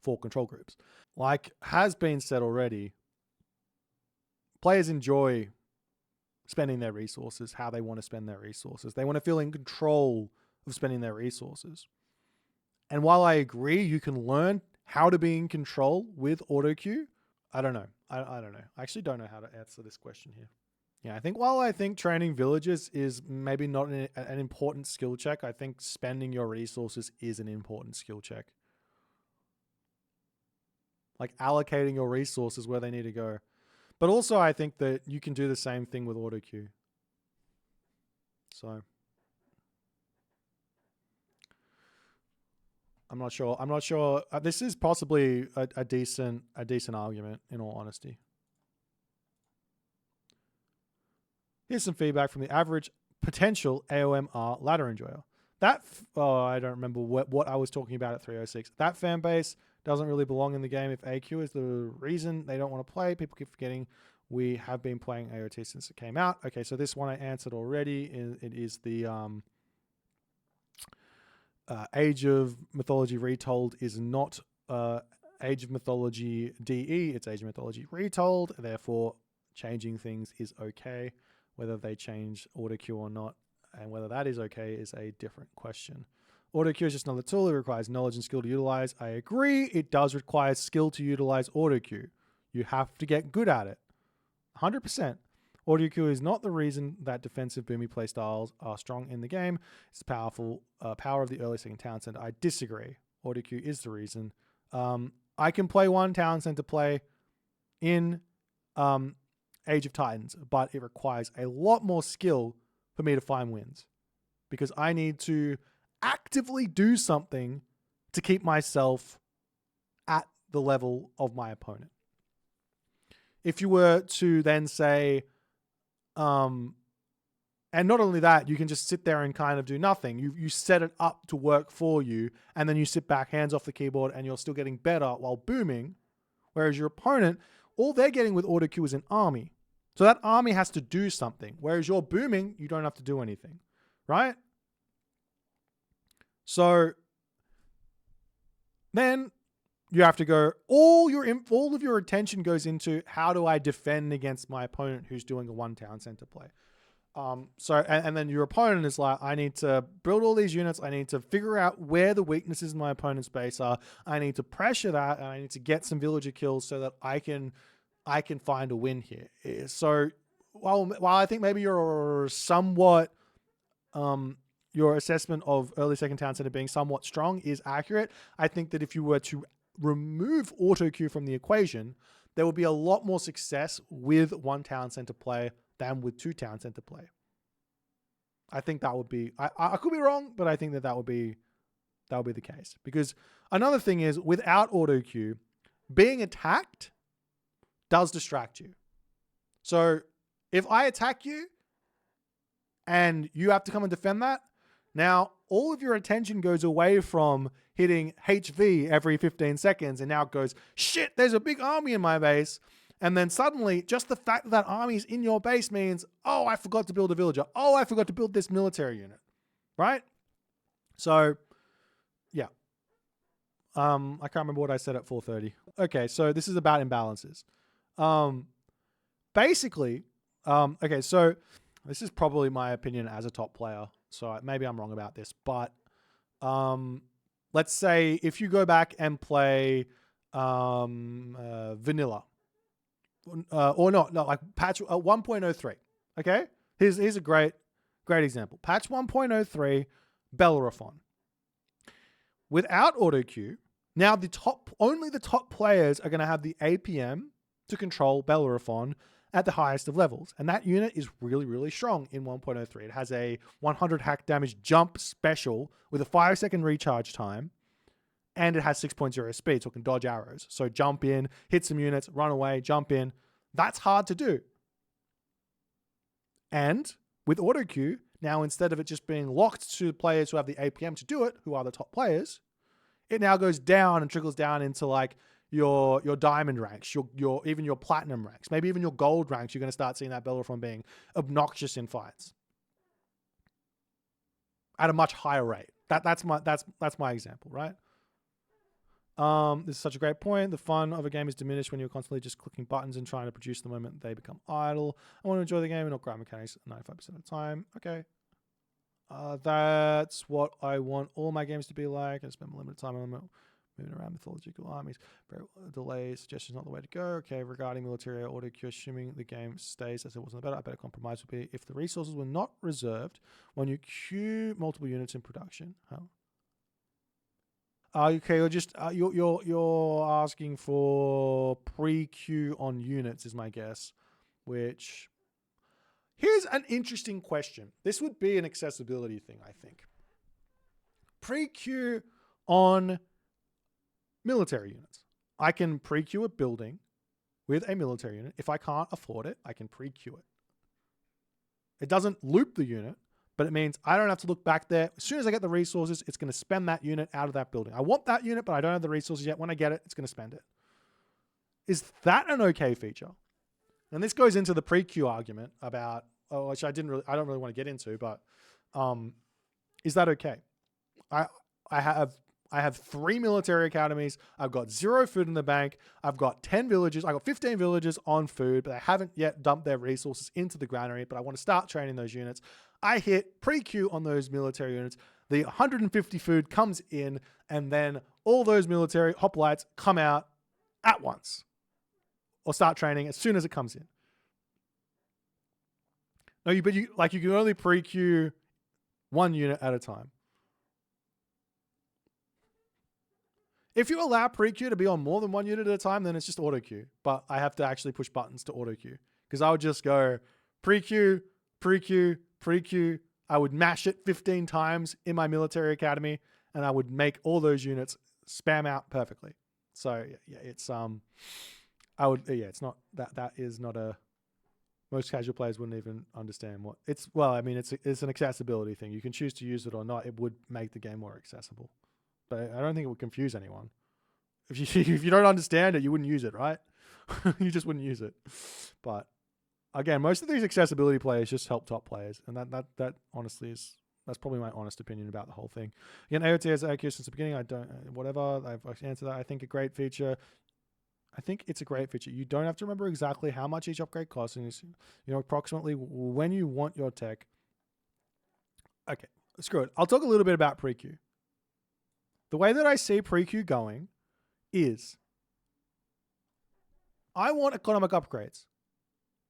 4 control groups. Like has been said already, players enjoy spending their resources how they want to spend their resources. They want to feel in control of spending their resources. And while I agree you can learn how to be in control with auto queue, I don't know. I don't know. I actually don't know how to answer this question here. Yeah, I think training villagers is maybe not an important skill check, I think spending your resources is an important skill check. Like allocating your resources where they need to go. But also I think that you can do the same thing with auto queue. So I'm not sure. This is possibly a decent argument, in all honesty. Here's some feedback from the average potential AOMR ladder enjoyer. I don't remember what I was talking about at 306. That fan base doesn't really belong in the game. If AQ is the reason they don't want to play, people keep forgetting we have been playing AOT since it came out. Okay, so this one I answered already. It is the Age of Mythology Retold is not Age of Mythology DE. It's Age of Mythology Retold. Therefore, changing things is okay. Whether they change auto queue or not, and whether that is okay is a different question. Auto queue is just another tool. It requires knowledge and skill to utilize. I agree. It does require skill to utilize auto queue. You have to get good at it. 100%. Auto queue is not the reason that defensive boomy playstyles are strong in the game. It's the power of the early second town center. I disagree. Auto queue is the reason. I can play one town center play in Age of Titans, but it requires a lot more skill for me to find wins because I need to actively do something to keep myself at the level of my opponent. If you were to then say, and not only that, you can just sit there and kind of do nothing. You set it up to work for you, and then you sit back, hands off the keyboard, and you're still getting better while booming, whereas your opponent, all they're getting with auto queue is an army. So that army has to do something, whereas you're booming, you don't have to do anything, right? So then you have to go, all of your attention goes into how do I defend against my opponent who's doing a one town center play. And then your opponent is like, I need to build all these units. I need to figure out where the weaknesses in my opponent's base are. I need to pressure that, and I need to get some villager kills so that I can find a win here. So while I think maybe you're somewhat, your assessment of early second town center being somewhat strong is accurate, I think that if you were to remove auto queue from the equation, there would be a lot more success with one town center play than with two town center play. I think that would be. I could be wrong, but I think that would be the case. Because another thing is, without auto queue, being attacked does distract you. So if I attack you and you have to come and defend that, now all of your attention goes away from hitting HV every 15 seconds and now it goes, shit, there's a big army in my base. And then suddenly, just the fact that army is in your base means, oh, I forgot to build a villager. Oh, I forgot to build this military unit, right? So, yeah. I can't remember what I said at 4:30. Okay, so this is about imbalances. Basically, okay, so this is probably my opinion as a top player. So maybe I'm wrong about this, but let's say if you go back and play vanilla, or not, like patch 1.03. Okay, here's a great example. Patch 1.03, Bellerophon. Without auto queue, now only the top players are going to have the APM to control Bellerophon at the highest of levels, and that unit is really, really strong in 1.03. It has a 100 hack damage jump special with a 5-second recharge time. And it has 6.0 speed, so it can dodge arrows. So jump in, hit some units, run away, jump in. That's hard to do. And with auto queue, now instead of it just being locked to players who have the APM to do it, who are the top players, it now goes down and trickles down into like your diamond ranks, even your platinum ranks, maybe even your gold ranks. You're going to start seeing that Bellerophon being obnoxious in fights at a much higher rate. That's my example, right? This is such a great point. The fun of a game is diminished when you're constantly just clicking buttons and trying to produce the moment they become idle. I want to enjoy the game and not grab mechanics 95% of the time. Okay. That's what I want all my games to be like. I spend limited time on moving around mythological armies. Delay suggestions not the way to go. Okay, regarding military auto queue, assuming the game stays as it was in the beta, a better compromise would be if the resources were not reserved when you queue multiple units in production. Okay, you're asking for pre-queue on units is my guess, which here's an interesting question. This would be an accessibility thing, I think. Pre-queue on military units. I can pre-queue a building with a military unit. If I can't afford it, I can pre-queue it. It doesn't loop the unit, but it means I don't have to look back there. As soon as I get the resources, it's going to spend that unit out of that building. I want that unit, but I don't have the resources yet. When I get it, it's going to spend it. Is that an okay feature? And this goes into the pre-queue argument about, which I don't really want to get into, but is that okay? I have 3 military academies. I've got 0 food in the bank. I've got 10 villages. I've got 15 villages on food, but they haven't yet dumped their resources into the granary, but I want to start training those units. I hit pre-queue on those military units. The 150 food comes in, and then all those military hoplites come out at once or start training as soon as it comes in. No, you can only pre-queue 1 unit at a time. If you allow pre-queue to be on more than 1 unit at a time, then it's just auto queue. But I have to actually push buttons to auto queue because I would just go pre-queue, pre-queue, pre-queue. I would mash it 15 times in my military academy, and I would make all those units spam out perfectly. So yeah, it's it's not that is not a most casual players wouldn't even understand what it's. Well, I mean, it's an accessibility thing. You can choose to use it or not. It would make the game more accessible, but I don't think it would confuse anyone. If you don't understand it, you wouldn't use it, right? You just wouldn't use it. But again, most of these accessibility players just help top players, and that honestly that's probably my honest opinion about the whole thing. Again, AOT has accurate since the beginning. I've answered that. I think a great feature. I think it's a great feature. You don't have to remember exactly how much each upgrade costs, and approximately when you want your tech. Okay, screw it. I'll talk a little bit about pre-queue. The way that I see pre-queue going is I want economic upgrades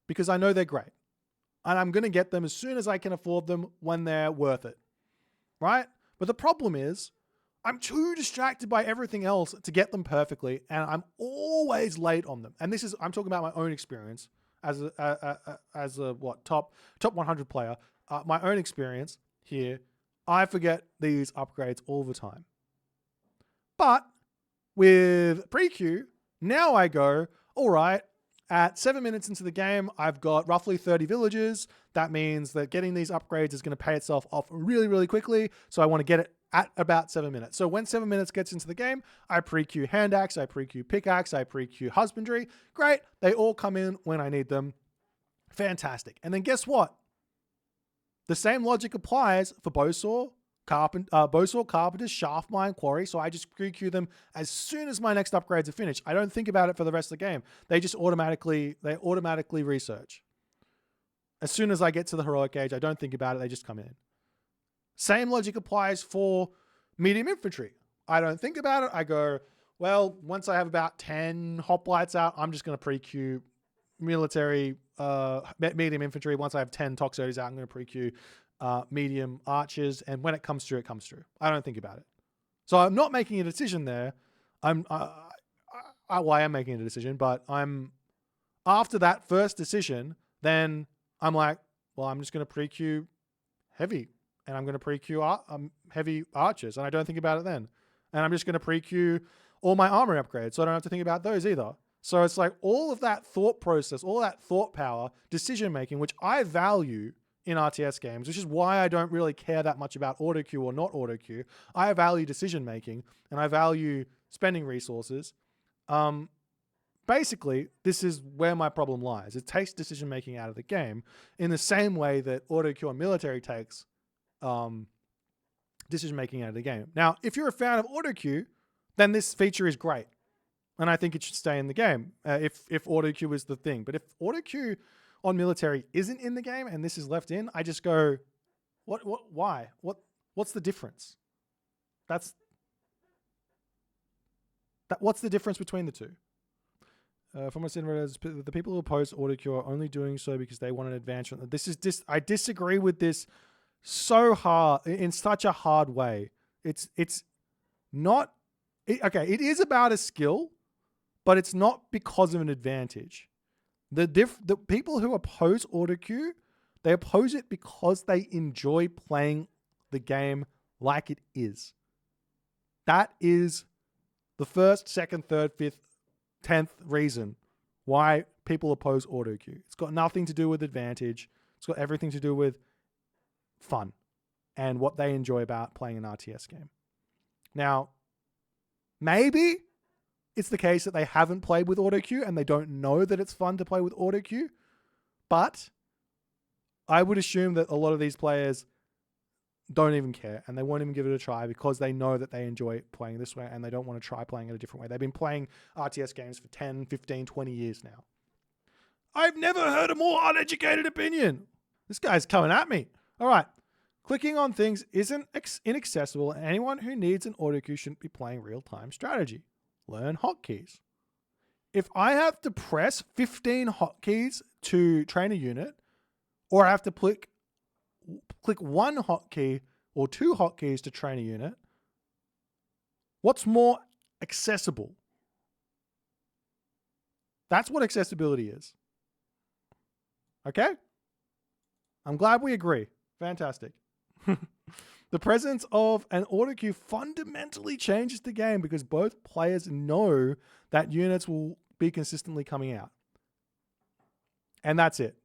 because I know they're great. And I'm going to get them as soon as I can afford them when they're worth it. Right? But the problem is I'm too distracted by everything else to get them perfectly, and I'm always late on them. And I'm talking about my own experience as a top 100 player. my own experience here, I forget these upgrades all the time. But with pre-queue, now I go, all right, at 7 minutes into the game, I've got roughly 30 villages. That means that getting these upgrades is going to pay itself off really, really quickly. So I want to get it at about 7 minutes. So when 7 minutes gets into the game, I pre-queue hand axe, I pre-queue pickaxe, I pre-queue husbandry. Great. They all come in when I need them. Fantastic. And then guess what? The same logic applies for bowsaw, carpenters, shaft mine, quarry. So I just pre-queue them as soon as my next upgrades are finished. I don't think about it for the rest of the game. They just automatically research. As soon as I get to the heroic age, I don't think about it. They just come in. Same logic applies for medium infantry. I don't think about it. I go, well, once I have about 10 hoplites out, I'm just going to pre-queue military medium infantry. Once I have 10 toxotes out, I'm going to pre-queue medium archers, and when it comes through, it comes through. I don't think about it. So I'm not making a decision there. I am making a decision, but I'm after that first decision, then I'm like, well, I'm just going to pre-queue heavy, and I'm going to pre-queue heavy archers, and I don't think about it then. And I'm just going to pre-queue all my armor upgrades, so I don't have to think about those either. So it's like all of that thought process, all that thought power, decision making, which I value in RTS games, which is why I don't really care that much about auto queue or not auto queue. I value decision making, and I value spending resources. Basically, this is where my problem lies. It takes decision making out of the game in the same way that auto queue on military takes decision making out of the game. Now, if you're a fan of auto queue, then this feature is great, and I think it should stay in the game if auto queue is the thing. But if auto queue on military isn't in the game and this is left in, I just go, why? What's the difference? What's the difference between the two? From what I said, the people who oppose auto queue are only doing so because they want an advancement. I disagree with this so hard, in such a hard way. It's not, okay, it is about a skill, but it's not because of an advantage. The people who oppose auto queue, they oppose it because they enjoy playing the game like it is. That is the first, second, third, fifth, 10th reason why people oppose auto queue. It's got nothing to do with advantage. It's got everything to do with fun and what they enjoy about playing an RTS game. Now, maybe it's the case that they haven't played with auto queue and they don't know that it's fun to play with auto queue. But I would assume that a lot of these players don't even care and they won't even give it a try because they know that they enjoy playing this way and they don't want to try playing it a different way. They've been playing RTS games for 10, 15, 20 years now. I've never heard a more uneducated opinion. This guy's coming at me. All right. Clicking on things isn't inaccessible, and anyone who needs an auto queue shouldn't be playing real-time strategy. Learn hotkeys. If I have to press 15 hotkeys to train a unit, or I have to click one hotkey or two hotkeys to train a unit, what's more accessible? That's what accessibility is. Okay? I'm glad we agree. Fantastic. The presence of an auto queue fundamentally changes the game because both players know that units will be consistently coming out. And that's it.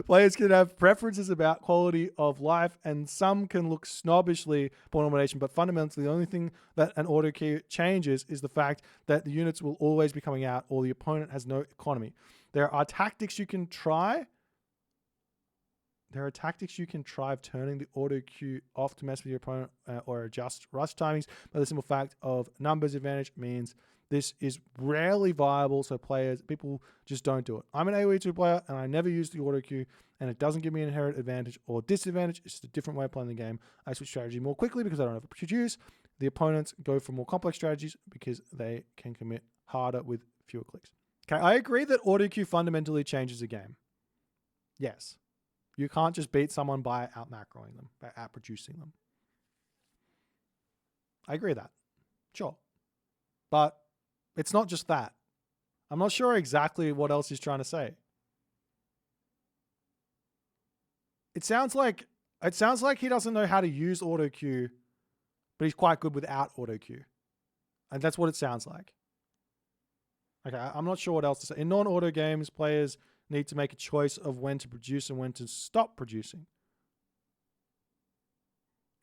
Players can have preferences about quality of life, and some can look snobbishly upon domination, but fundamentally the only thing that an auto queue changes is the fact that the units will always be coming out or the opponent has no economy. There are tactics you can try. Of turning the auto queue off to mess with your opponent or adjust rush timings, but the simple fact of numbers advantage means this is rarely viable, so people just don't do it. I'm an AoE 2 player and I never use the auto queue, and it doesn't give me an inherent advantage or disadvantage. It's just a different way of playing the game. I switch strategy more quickly because I don't have to produce. The opponents go for more complex strategies because they can commit harder with fewer clicks. Okay, I agree that auto queue fundamentally changes the game. Yes. You can't just beat someone by out-macroing them, by out-producing them. I agree with that. Sure. But it's not just that. I'm not sure exactly what else he's trying to say. It sounds like he doesn't know how to use auto queue, but he's quite good without auto queue. And that's what it sounds like. Okay, I'm not sure what else to say. In non-auto games, players need to make a choice of when to produce and when to stop producing.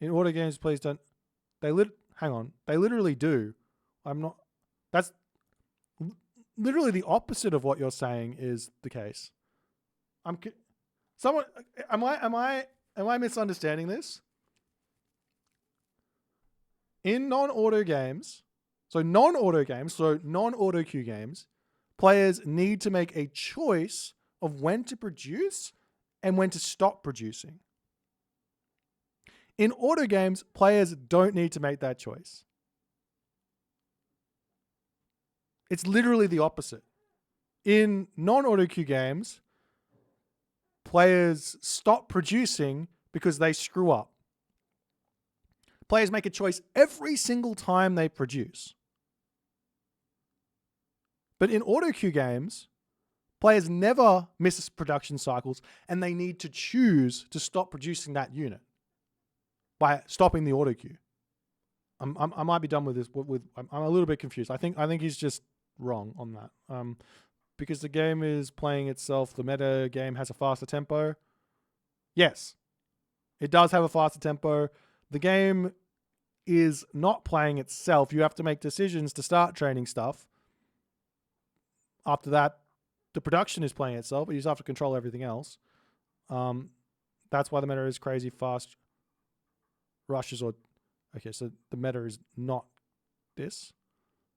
In auto games, players don't. Hang on. They literally do. That's literally the opposite of what you're saying is the case. Am I misunderstanding this? In non-auto games, so non-auto queue games, players need to make a choice of when to produce and when to stop producing. In auto games, players don't need to make that choice. It's literally the opposite. In non-auto queue games, players stop producing because they screw up. Players make a choice every single time they produce. But in auto queue games, players never miss production cycles and they need to choose to stop producing that unit by stopping the auto queue. I might be done with this. I'm a little bit confused. I think he's just wrong on that. Because the game is playing itself, the meta game has a faster tempo. Yes, it does have a faster tempo. The game is not playing itself. You have to make decisions to start training stuff. After that, the production is playing itself, but you just have to control everything else. That's why the meta is crazy fast rushes so the meta is not this.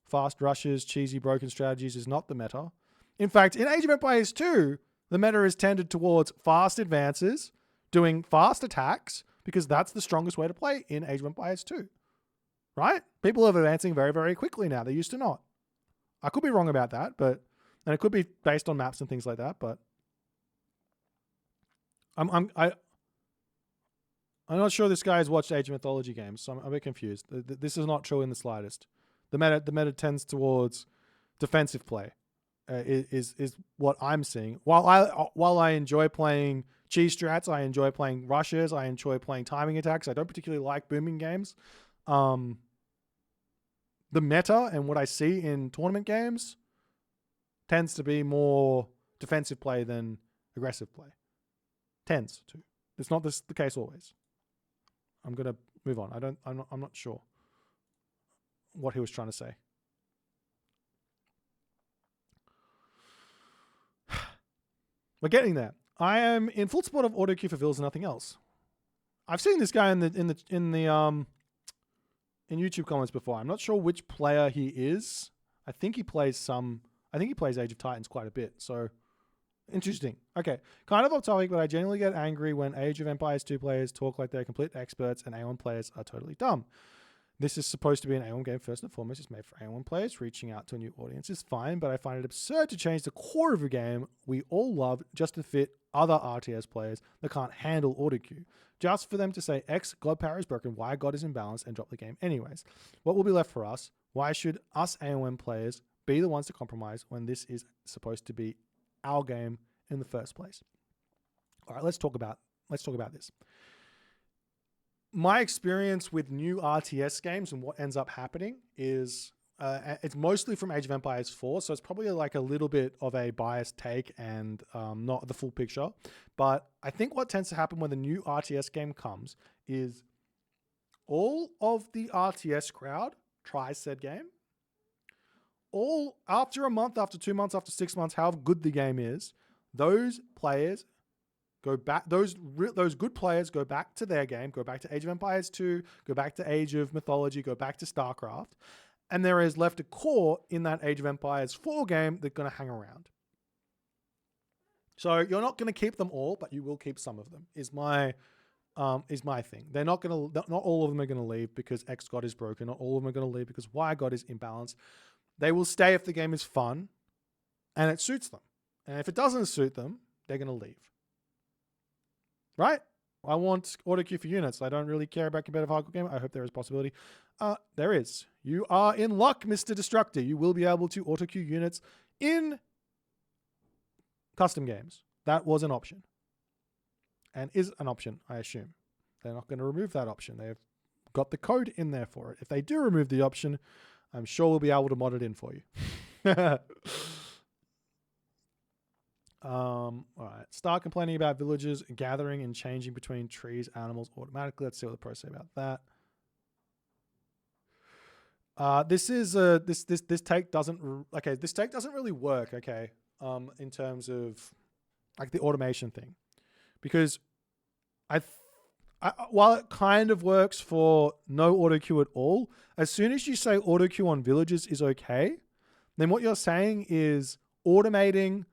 Fast rushes, cheesy broken strategies is not the meta. In fact, in Age of Empires 2, the meta is tended towards fast advances, doing fast attacks, because that's the strongest way to play in Age of Empires 2. Right? People are advancing very, very quickly now. They used to not. I could be wrong about that, and it could be based on maps and things like that, but I'm not sure this guy has watched Age of Mythology games, so I'm a bit confused. This is not true in the slightest. The meta tends towards defensive play. Is what I'm seeing. While I enjoy playing cheese strats, I enjoy playing rushes, I enjoy playing timing attacks. I don't particularly like booming games. The meta and what I see in tournament games tends to be more defensive play than aggressive play. Tends to. It's not the case always. I'm gonna move on. I'm not sure what he was trying to say. We're getting there. I am in full support of auto queue for vills and nothing else. I've seen this guy in YouTube comments before. I'm not sure which player he is. I think he plays Age of Titans quite a bit. So interesting. Okay. Kind of off topic, but I genuinely get angry when Age of Empires 2 players talk like they're complete experts and A1 players are totally dumb. This is supposed to be an A1 game first and foremost. It's made for A1 players. Reaching out to a new audience is fine, but I find it absurd to change the core of a game we all love just to fit other RTS players that can't handle auto queue. Just for them to say X God power is broken, Y God is imbalanced, and drop the game anyways. What will be left for us? Why should us A1 players be the ones to compromise when this is supposed to be our game in the first place? All right, let's talk about this. My experience with new RTS games and what ends up happening is it's mostly from Age of Empires 4, so it's probably like a little bit of a biased take and not the full picture. But I think what tends to happen when the new RTS game comes is all of the RTS crowd tries said game. All after a month, after 2 months, after 6 months, however good the game is, those players go back. Those good players go back to their game, go back to Age of Empires 2, go back to Age of Mythology, go back to StarCraft, and there is left a core in that Age of Empires 4 game that's going to hang around. So you're not going to keep them all, but you will keep some of them. Is my thing. Not all of them are going to leave because X God is broken. Not all of them are going to leave because Y God is imbalanced. They will stay if the game is fun and it suits them. And if it doesn't suit them, they're going to leave. Right? I want auto queue for units. I don't really care about competitive hardcore game. I hope there is a possibility. There is. You are in luck, Mr. Destructor. You will be able to auto queue units in custom games. That was an option. and is an option, I assume. They're not going to remove that option. They've got the code in there for it. If they do remove the option, I'm sure we'll be able to mod it in for you. All right. Start complaining about villagers gathering and changing between trees, animals automatically. Let's see what the pros say about that. This take doesn't this take doesn't really work. Okay, in terms of like the automation thing, because while it kind of works for no auto queue at all, as soon as you say auto queue on villages is okay, then what you're saying is automating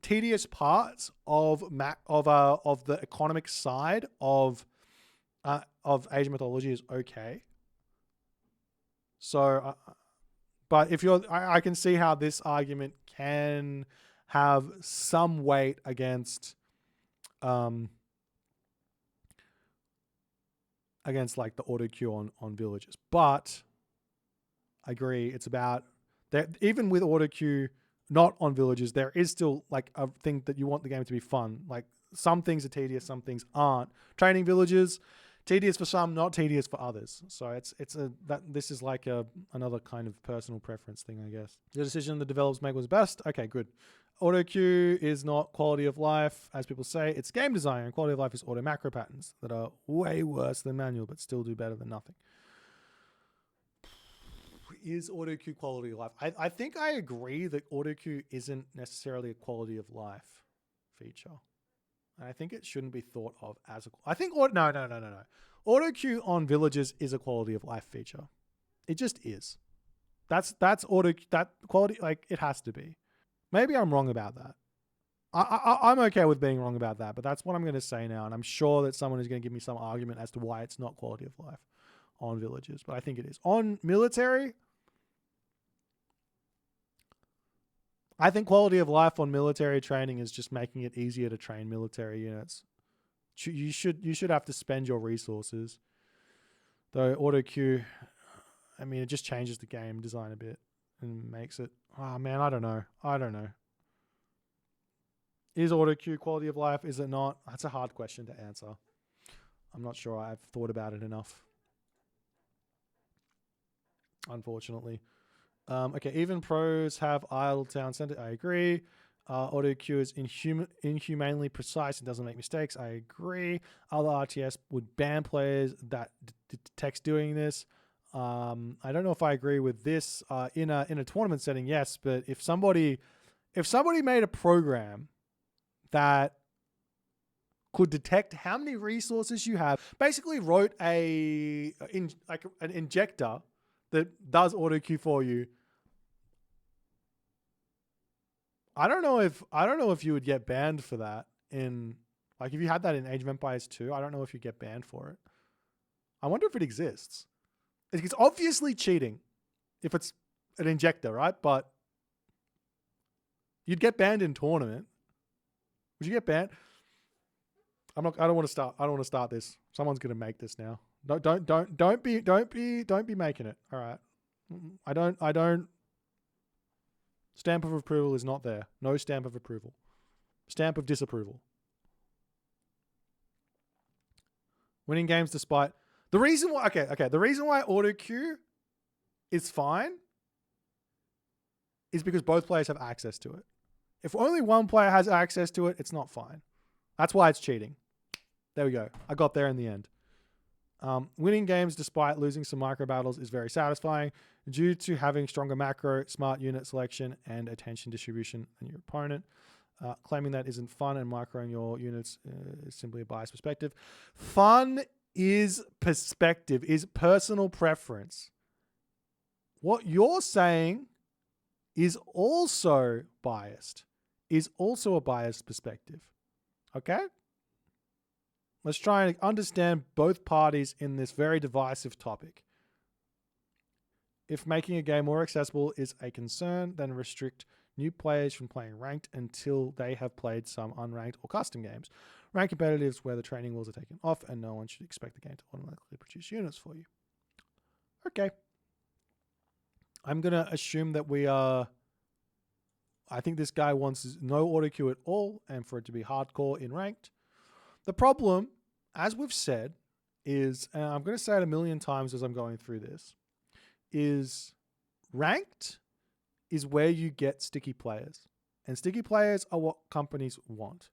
tedious parts of the economic side of Asian mythology is okay. So, but if you're, I can see how this argument can have some weight against like the auto queue on villages. But I agree, it's about that even with auto queue not on villages, there is still like a thing that you want the game to be fun. Like some things are tedious, some things aren't. Training villages, tedious for some, not tedious for others. So this is like another kind of personal preference thing, I guess. The decision the developers make was best. Okay, good. Auto queue is not quality of life, as people say. It's game design, and quality of life is auto macro patterns that are way worse than manual, but still do better than nothing. Is auto queue quality of life? I think I agree that auto queue isn't necessarily a quality of life feature. And I think it shouldn't be thought of as a... I think... No. Auto queue on villages is a quality of life feature. It just is. That's that quality, like, it has to be. Maybe I'm wrong about that. I'm okay with being wrong about that, but that's what I'm going to say now. And I'm sure that someone is going to give me some argument as to why it's not quality of life on villages, but I think it is. On military, I think quality of life on military training is just making it easier to train military units. You should have to spend your resources. Though auto queue, I mean, it just changes the game design a bit and makes it... Oh man, I don't know. Is auto queue quality of life? Is it not? That's a hard question to answer. I'm not sure I've thought about it enough, unfortunately. Okay, even pros have idle town center. I agree. Auto queue is inhumanely precise and doesn't make mistakes. I agree. Other RTS would ban players that detects doing this. I don't know if I agree with this in a tournament setting. Yes, but if somebody made a program that could detect how many resources you have, basically wrote an injector that does auto queue for you. I don't know if you would get banned for that in, like, if you had that in Age of Empires 2, I don't know if you get banned for it. I wonder if it exists. It's obviously cheating if it's an injector, right? But you'd get banned in tournament. Would you get banned? I don't want to start this. Someone's going to make this now. Don't be making it. All right. I don't. Stamp of approval is not there. No stamp of approval. Stamp of disapproval. Winning games despite... The reason why... Okay. The reason why auto queue is fine is because both players have access to it. If only one player has access to it, it's not fine. That's why it's cheating. There we go. I got there in the end. Winning games despite losing some micro battles is very satisfying due to having stronger macro, smart unit selection, and attention distribution than your opponent. Claiming that isn't fun and microing your units is simply a biased perspective. Fun is perspective, is personal preference. What you're saying is also biased, is also a biased perspective. Okay? Let's try and understand both parties in this very divisive topic. If making a game more accessible is a concern, then restrict new players from playing ranked until they have played some unranked or custom games. Ranked competitive is where the training wheels are taken off and no one should expect the game to automatically produce units for you. Okay. I'm going to assume that we are... I think this guy wants no auto queue at all and for it to be hardcore in ranked. The problem, as we've said, is, and I'm going to say it a million times as I'm going through this, is ranked is where you get sticky players. And sticky players are what companies want.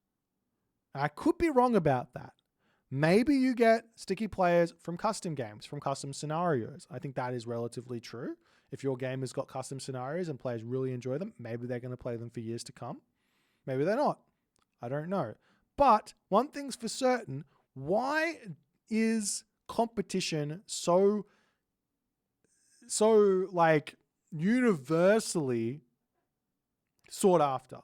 I could be wrong about that. Maybe you get sticky players from custom games, from custom scenarios. I think that is relatively true. If your game has got custom scenarios and players really enjoy them, maybe they're going to play them for years to come. Maybe they're not. I don't know. But one thing's for certain, why is competition so like universally sought after?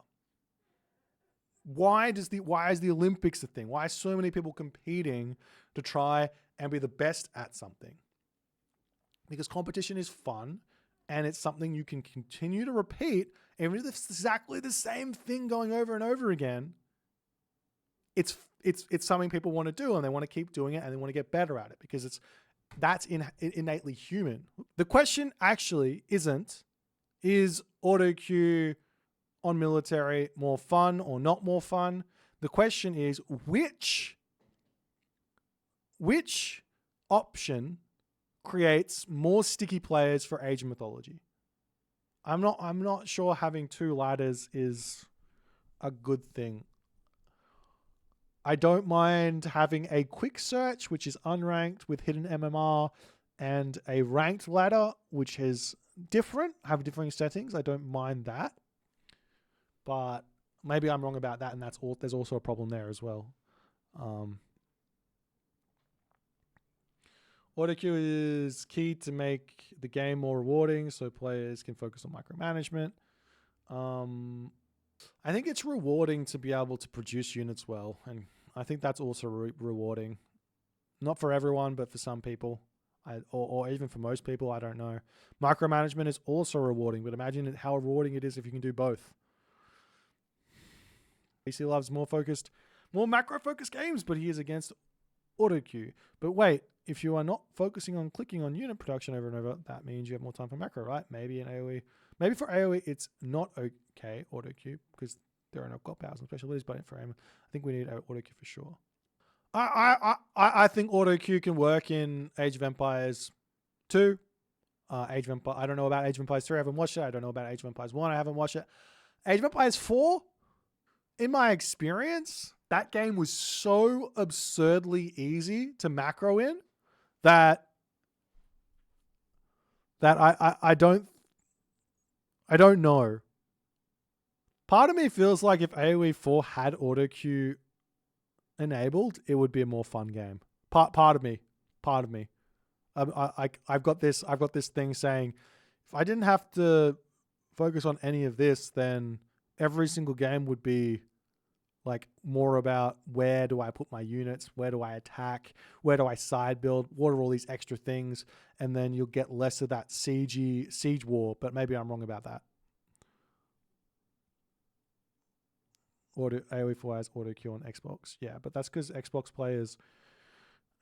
Why is the Olympics a thing? Why are so many people competing to try and be the best at something? Because competition is fun and it's something you can continue to repeat. Even if it's exactly the same thing going over and over again, it's something people want to do and they want to keep doing it and they want to get better at it because that's innately human. The question actually isn't, is auto queue on military more fun or not more fun? The question is, which option creates more sticky players for Age of Mythology? I'm not sure having two ladders is a good thing. I don't mind having a quick search, which is unranked with hidden MMR, and a ranked ladder, which is have differing settings. I don't mind that. But maybe I'm wrong about that, and there's also a problem there as well. Auto queue is key to make the game more rewarding so players can focus on micromanagement. I think it's rewarding to be able to produce units well, and I think that's also rewarding. Not for everyone, but for some people, or even for most people, I don't know. Micromanagement is also rewarding, but imagine how rewarding it is if you can do both. PC loves more macro-focused games, but he is against auto queue. But wait, if you are not focusing on clicking on unit production over and over, that means you have more time for macro, right? Maybe in AoE. Maybe for AoE, it's not okay, auto queue, because there are no god powers and special abilities, but for aim, I think we need auto queue for sure. I think auto queue can work in Age of Empires 2. Age of Empires, I don't know about Age of Empires 3. I haven't watched it. I don't know about Age of Empires 1. I haven't watched it. Age of Empires 4, in my experience, that game was so absurdly easy to macro in that I don't know. Part of me feels like if AoE 4 had auto queue enabled, it would be a more fun game. Part of me. I've got this thing saying, if I didn't have to focus on any of this, then every single game would be like more about where do I put my units, where do I attack, where do I side build, what are all these extra things, and then you'll get less of that siege war. But maybe I'm wrong about that. AoE 4 has auto queue on Xbox, yeah, but that's because Xbox players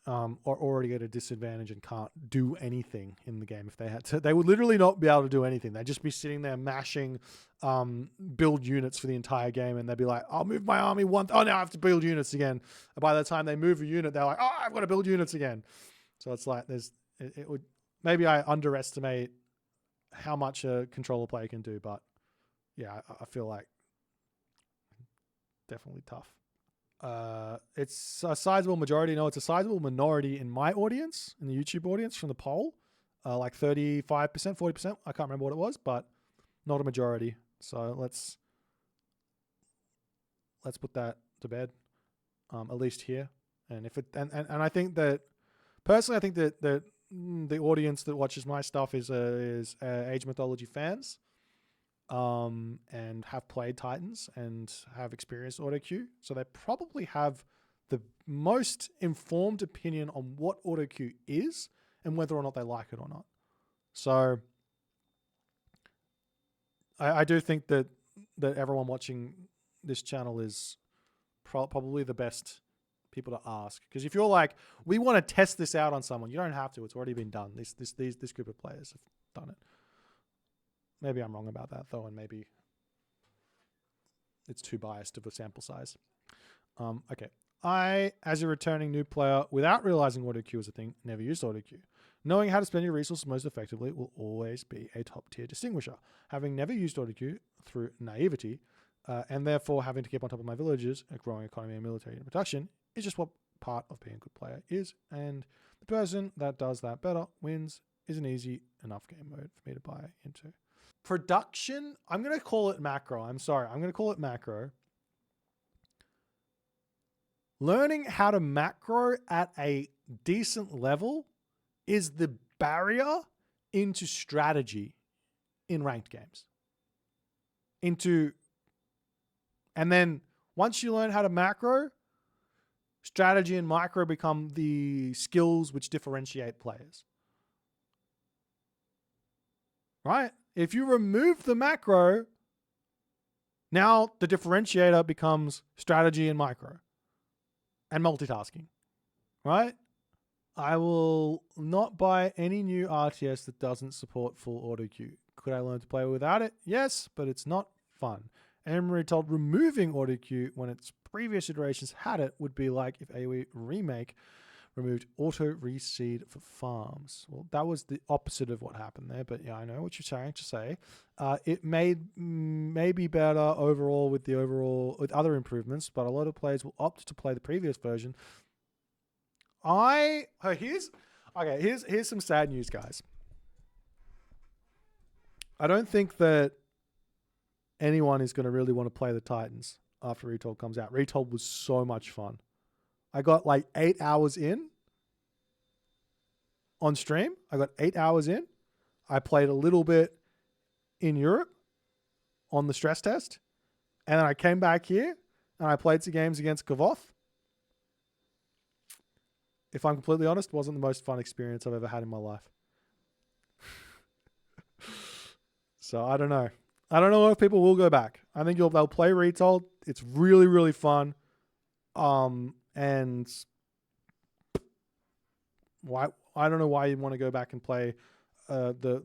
are already at a disadvantage and can't do anything in the game. If they had to, they would literally not be able to do anything. They'd just be sitting there mashing build units for the entire game, and they'd be like, I'll move my army once. Oh, now I have to build units again. And by the time they move a unit, they're like, oh, I've got to build units again. So it's like it would, maybe I underestimate how much a controller player can do, but yeah, I feel like definitely tough. It's a sizable majority. No, it's a sizable minority in my audience, in the YouTube audience from the poll. Like 35%, 40%. I can't remember what it was, but not a majority. So let's put that to bed, at least here. And if it and I think that personally, I think that the audience that watches my stuff is Age Mythology fans. And have played Titans and have experienced auto queue. So they probably have the most informed opinion on what auto queue is and whether or not they like it or not. So I do think that everyone watching this channel is probably the best people to ask. Because if you're like, we want to test this out on someone, you don't have to. It's already been done. This group of players have done it. Maybe I'm wrong about that, though, and maybe it's too biased of a sample size. Okay, I, as a returning new player, without realizing auto queue is a thing, never used auto queue. Knowing how to spend your resources most effectively will always be a top tier distinguisher. Having never used auto queue through naivety, and therefore having to keep on top of my villages, a growing economy and military production, is just what part of being a good player is. And the person that does that better wins is an easy enough game mode for me to buy into. Production, I'm going to call it macro. I'm sorry, I'm going to call it macro. Learning how to macro at a decent level is the barrier into strategy in ranked games. And then once you learn how to macro, strategy and micro become the skills which differentiate players. Right? If you remove the macro, now the differentiator becomes strategy and micro and multitasking. Right? I will not buy any new RTS that doesn't support full auto queue. Could I learn to play without it? Yes, but it's not fun. Emery told removing auto queue when its previous iterations had it would be like if AoE Remake removed auto reseed for farms. Well, that was the opposite of what happened there, but yeah, I know what you're trying to say. It made maybe better overall with other improvements, but a lot of players will opt to play the previous version. Here's some sad news, guys. I don't think that anyone is going to really want to play the Titans after Retold comes out. Retold was so much fun. I got like 8 hours in on stream. I got 8 hours in. I played a little bit in Europe on the stress test. And then I came back here and I played some games against Kavoth. If I'm completely honest, wasn't the most fun experience I've ever had in my life. So I don't know. I don't know if people will go back. I think they'll play Retold. It's really, really fun. And why I don't know why you'd want to go back and play the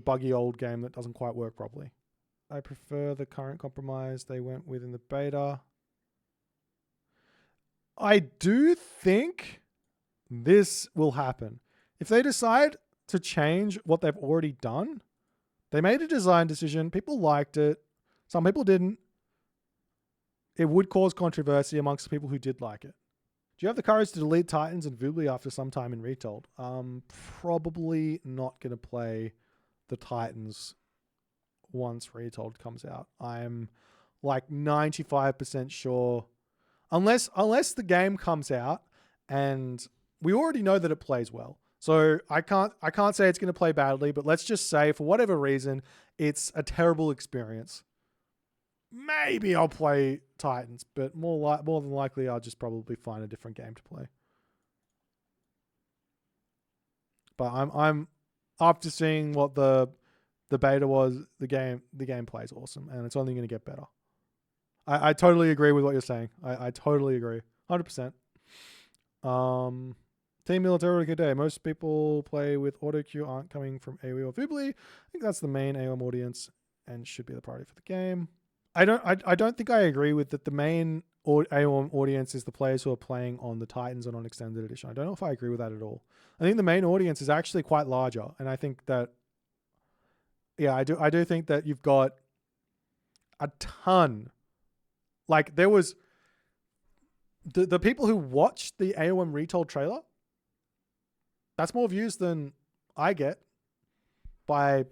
buggy old game that doesn't quite work properly. I prefer the current compromise they went with in the beta. I do think this will happen. If they decide to change what they've already done, they made a design decision. People liked it. Some people didn't. It would cause controversy amongst the people who did like it. Do you have the courage to delete Titans and Vubli after some time in Retold? Probably not going to play the Titans once Retold comes out. I'm like 95% sure. Unless the game comes out and we already know that it plays well. So I can't say it's going to play badly, but let's just say for whatever reason, it's a terrible experience. Maybe I'll play Titans, but more than likely I'll just probably find a different game to play. But I'm after seeing what the beta was, the game plays awesome, and it's only going to get better. I totally agree with what you're saying. I totally agree, 100%. Team Military good day. Most people play with auto queue aren't coming from AoE or Vubli. I think that's the main AOM audience and should be the priority for the game. I don't think I agree with that. The main AOM audience is the players who are playing on the Titans and on Extended Edition. I don't know if I agree with that at all. I think the main audience is actually quite larger, and I think that, yeah, I do think that you've got a ton. Like there was the people who watched the AOM Retold trailer. That's more views than I get by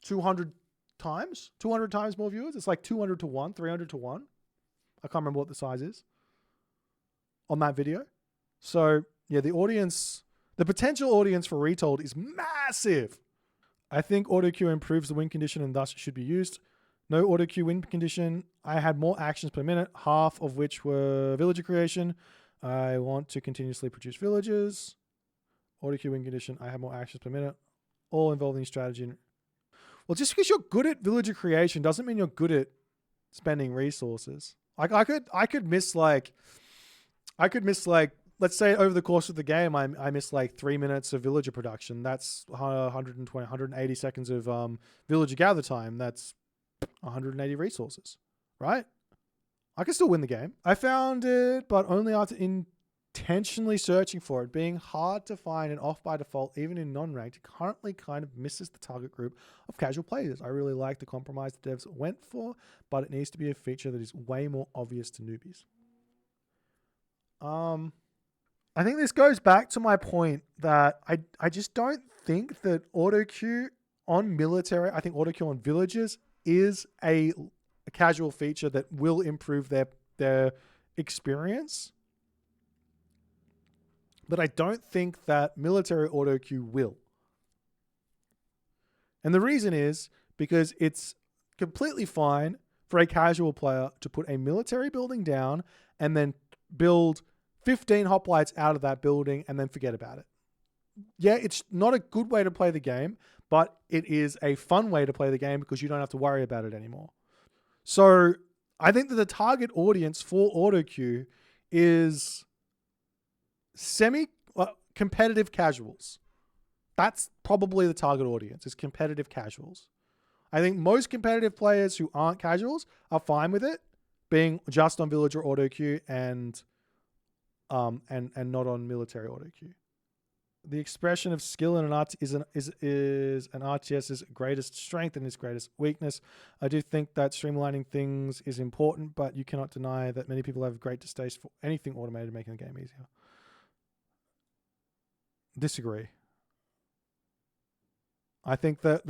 200 times. 200 times more viewers. It's like 200 to 1, 300 to 1. I can't remember what the size is on that video. So yeah, the potential audience for Retold is massive. I think auto queue improves the win condition and thus should be used. No auto queue win condition. I had more actions per minute, half of which were villager creation. I want to continuously produce villages. Auto queue win condition. I have more actions per minute, all involving strategy. Well, just because you're good at villager creation doesn't mean you're good at spending resources. Like I could miss like, let's say over the course of the game, I miss like 3 minutes of villager production. That's 180 seconds of villager gather time. That's 180 resources, right? I can still win the game. I found it, but only after intentionally searching for it, being hard to find and off by default, even in non-ranked. It currently kind of misses the target group of casual players. I really like the compromise the devs went for, but it needs to be a feature that is way more obvious to newbies. I think this goes back to my point that I just don't think that auto queue on military, I think auto queue on villages is a casual feature that will improve their experience. But I don't think that military auto queue will. And the reason is because it's completely fine for a casual player to put a military building down and then build 15 hoplites out of that building and then forget about it. Yeah, it's not a good way to play the game, but it is a fun way to play the game because you don't have to worry about it anymore. So I think that the target audience for auto queue is competitive casuals. That's probably the target audience, is competitive casuals. I think most competitive players who aren't casuals are fine with it being just on villager auto queue and not on military auto queue. The expression of skill in an art is an RTS's greatest strength and its greatest weakness. I do think that streamlining things is important, but you cannot deny that many people have great distaste for anything automated, making the game easier. Disagree. I think that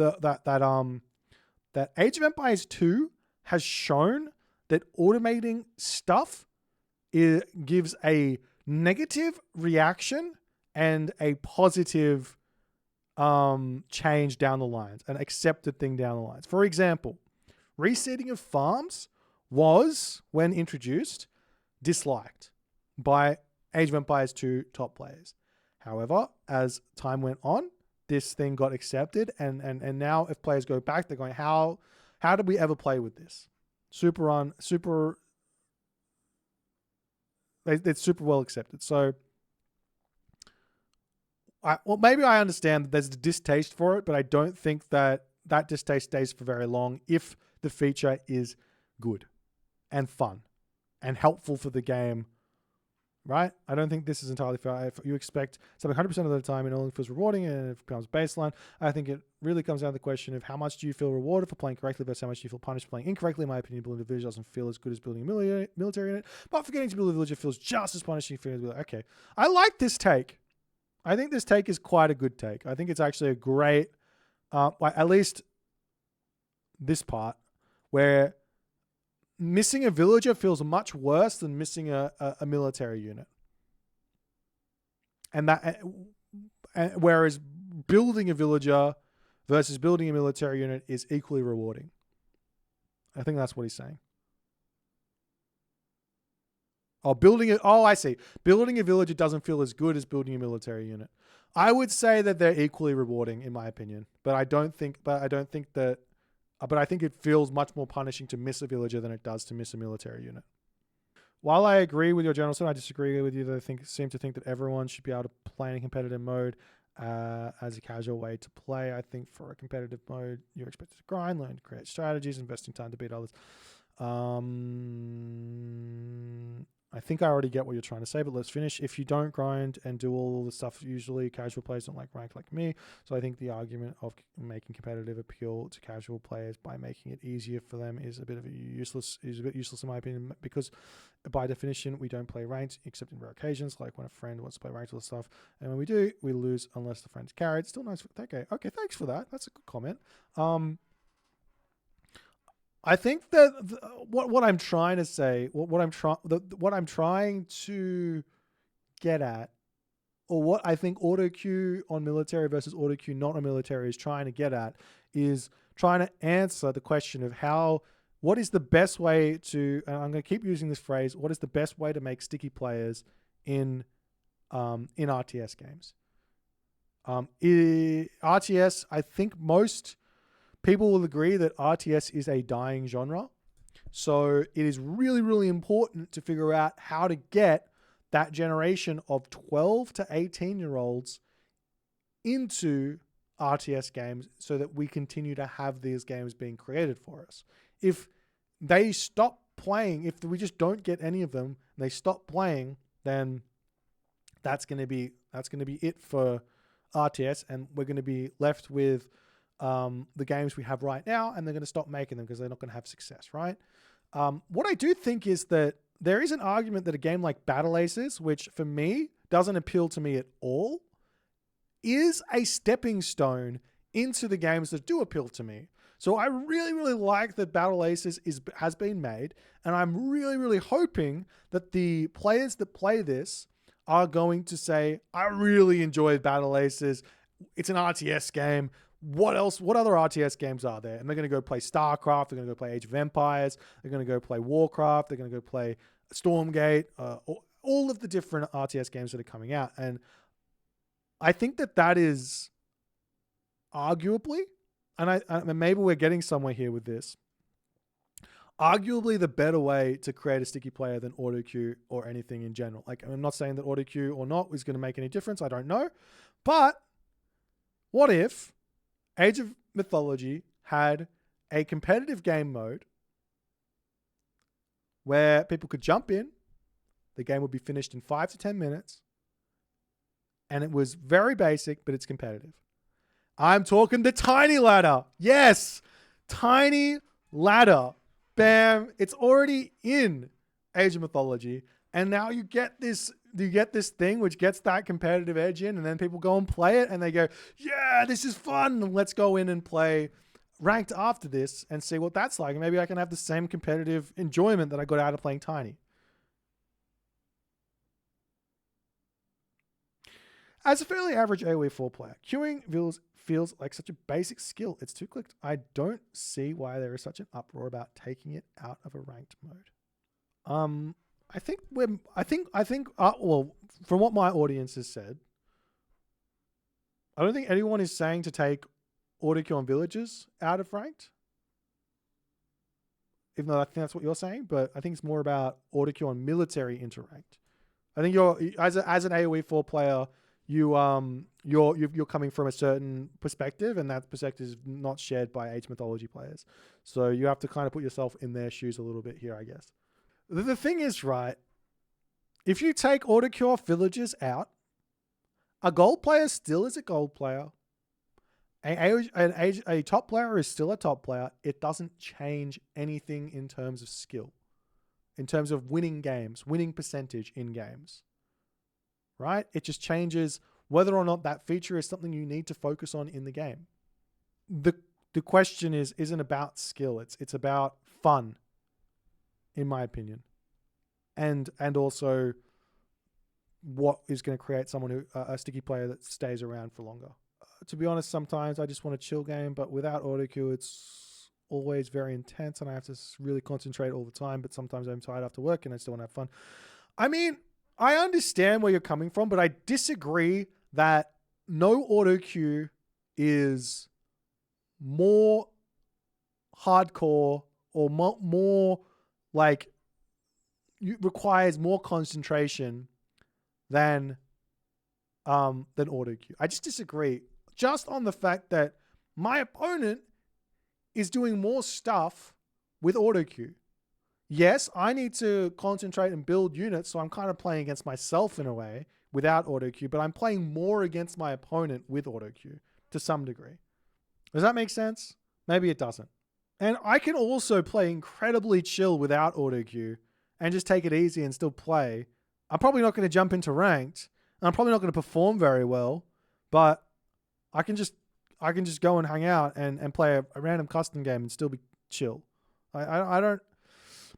Age of Empires 2 has shown that automating stuff gives a negative reaction and a positive change down the lines, an accepted thing down the lines. For example, reseeding of farms was, when introduced, disliked by Age of Empires 2 top players. However, as time went on, this thing got accepted, and now if players go back, they're going, how did we ever play with this? It's super well accepted. So, maybe I understand that there's a distaste for it, but I don't think that distaste stays for very long if the feature is good and fun and helpful for the game, right? I don't think this is entirely fair. If you expect something 100% of the time and it only feels rewarding and it becomes baseline, I think it really comes down to the question of how much do you feel rewarded for playing correctly versus how much do you feel punished for playing incorrectly. In my opinion, building a village doesn't feel as good as building a military unit, but forgetting to build a village feels just as punishing. Okay, I like this take. I think this take is quite a good take. I think it's actually a great, at least this part, where missing a villager feels much worse than missing a military unit. And whereas building a villager versus building a military unit is equally rewarding. I think that's what he's saying. I see. Building a villager doesn't feel as good as building a military unit. I would say that they're equally rewarding, in my opinion. But I think it feels much more punishing to miss a villager than it does to miss a military unit. While I agree with your general sentiment, I disagree with you that seem to think that everyone should be able to play in competitive mode as a casual way to play. I think for a competitive mode, you're expected to grind, learn to create strategies, investing time to beat others. I think I already get what you're trying to say, but let's finish. If you don't grind and do all the stuff, usually casual players don't like rank like me. So I think the argument of making competitive appeal to casual players by making it easier for them is a bit useless in my opinion, because by definition, we don't play ranked except in rare occasions, like when a friend wants to play ranked or stuff. And when we do, we lose unless the friend's carried. Still nice. Okay, thanks for that. That's a good comment. I think that what I'm trying to say, what I'm trying to get at, or what I think auto queue on military versus auto queue not on military is trying to get at, is trying to answer the question of what is the best way to, and I'm going to keep using this phrase, what is the best way to make sticky players in RTS games? RTS, I think most people will agree that RTS is a dying genre. So it is really, really important to figure out how to get that generation of 12 to 18-year-olds into RTS games so that we continue to have these games being created for us. If they stop playing, if we just don't get any of them and they stop playing, then that's going to be it for RTS, and we're going to be left with the games we have right now, and they're going to stop making them because they're not going to have success, right? What I do think is that there is an argument that a game like Battle Aces, which for me doesn't appeal to me at all, is a stepping stone into the games that do appeal to me. So I really, really like that Battle Aces has been made, and I'm really, really hoping that the players that play this are going to say, I really enjoyed Battle Aces. It's an RTS game. What else? What other RTS games are there? And they're going to go play StarCraft. They're going to go play Age of Empires. They're going to go play Warcraft. They're going to go play Stormgate. All of the different RTS games that are coming out. And I think that is arguably, and maybe we're getting somewhere here with this, arguably the better way to create a sticky player than auto queue or anything in general. Like, I'm not saying that auto queue or not is going to make any difference. I don't know. But what if Age of Mythology had a competitive game mode where people could jump in, the game would be finished in 5 to 10 minutes, and it was very basic, but it's competitive. I'm talking the Tiny Ladder. Yes, Tiny Ladder. Bam. It's already in Age of Mythology. And now you get this thing which gets that competitive edge in, and then people go and play it and they go, yeah, this is fun. Let's go in and play ranked after this and see what that's like. And maybe I can have the same competitive enjoyment that I got out of playing Tiny. As a fairly average AoE 4 player, queuing feels like such a basic skill. It's 2 clicked. I don't see why there is such an uproar about taking it out of a ranked mode. I think from what my audience has said, I don't think anyone is saying to take auto queue on villages out of ranked. Even though I think that's what you're saying, but I think it's more about auto queue on military into ranked. I think you're as an AoE 4 player, you're coming from a certain perspective, and that perspective is not shared by Age Mythology players. So you have to kind of put yourself in their shoes a little bit here, I guess. The thing is, right, if you take auto queue off villages out, a gold player still is a gold player. A top player is still a top player. It doesn't change anything in terms of skill, in terms of winning games, winning percentage in games. Right? It just changes whether or not that feature is something you need to focus on in the game. The question isn't about skill. It's about fun, in my opinion. And also what is going to create someone a sticky player that stays around for longer. To be honest, sometimes I just want a chill game, but without auto queue, it's always very intense and I have to really concentrate all the time, but sometimes I'm tired after work and I still want to have fun. I mean, I understand where you're coming from, but I disagree that no auto queue is more hardcore or more like requires more concentration than auto queue. I just disagree, just on the fact that my opponent is doing more stuff with auto queue. Yes, I need to concentrate and build units, so I'm kind of playing against myself in a way without auto queue, but I'm playing more against my opponent with auto queue to some degree. Does that make sense? Maybe it doesn't. And I can also play incredibly chill without auto queue and just take it easy and still play. I'm probably not going to jump into ranked, and I'm probably not going to perform very well, but I can just go and hang out and play a random custom game and still be chill. I don't.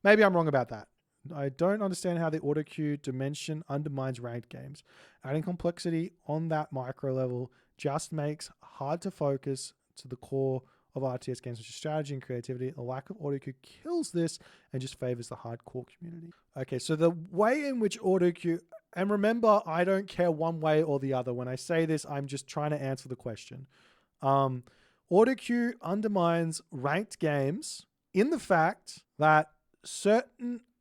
Maybe I'm wrong about that. I don't understand how the auto queue dimension undermines ranked games. Adding complexity on that micro level just makes hard to focus to the core of RTS games, which is strategy and creativity. A lack of auto queue kills this and just favors the hardcore community. Okay, so the way in which auto queue, and remember, I don't care one way or the other. When I say this, I'm just trying to answer the question. Auto queue undermines ranked games in the fact that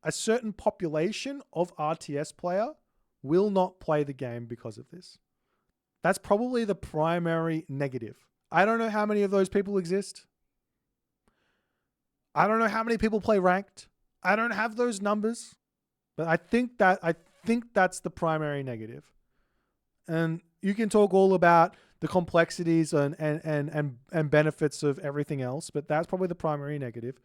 a certain population of RTS player will not play the game because of this. That's probably the primary negative. I don't know how many of those people exist. I don't know how many people play ranked. I don't have those numbers, but I think that's the primary negative. And you can talk all about the complexities and benefits of everything else, but that's probably the primary negative.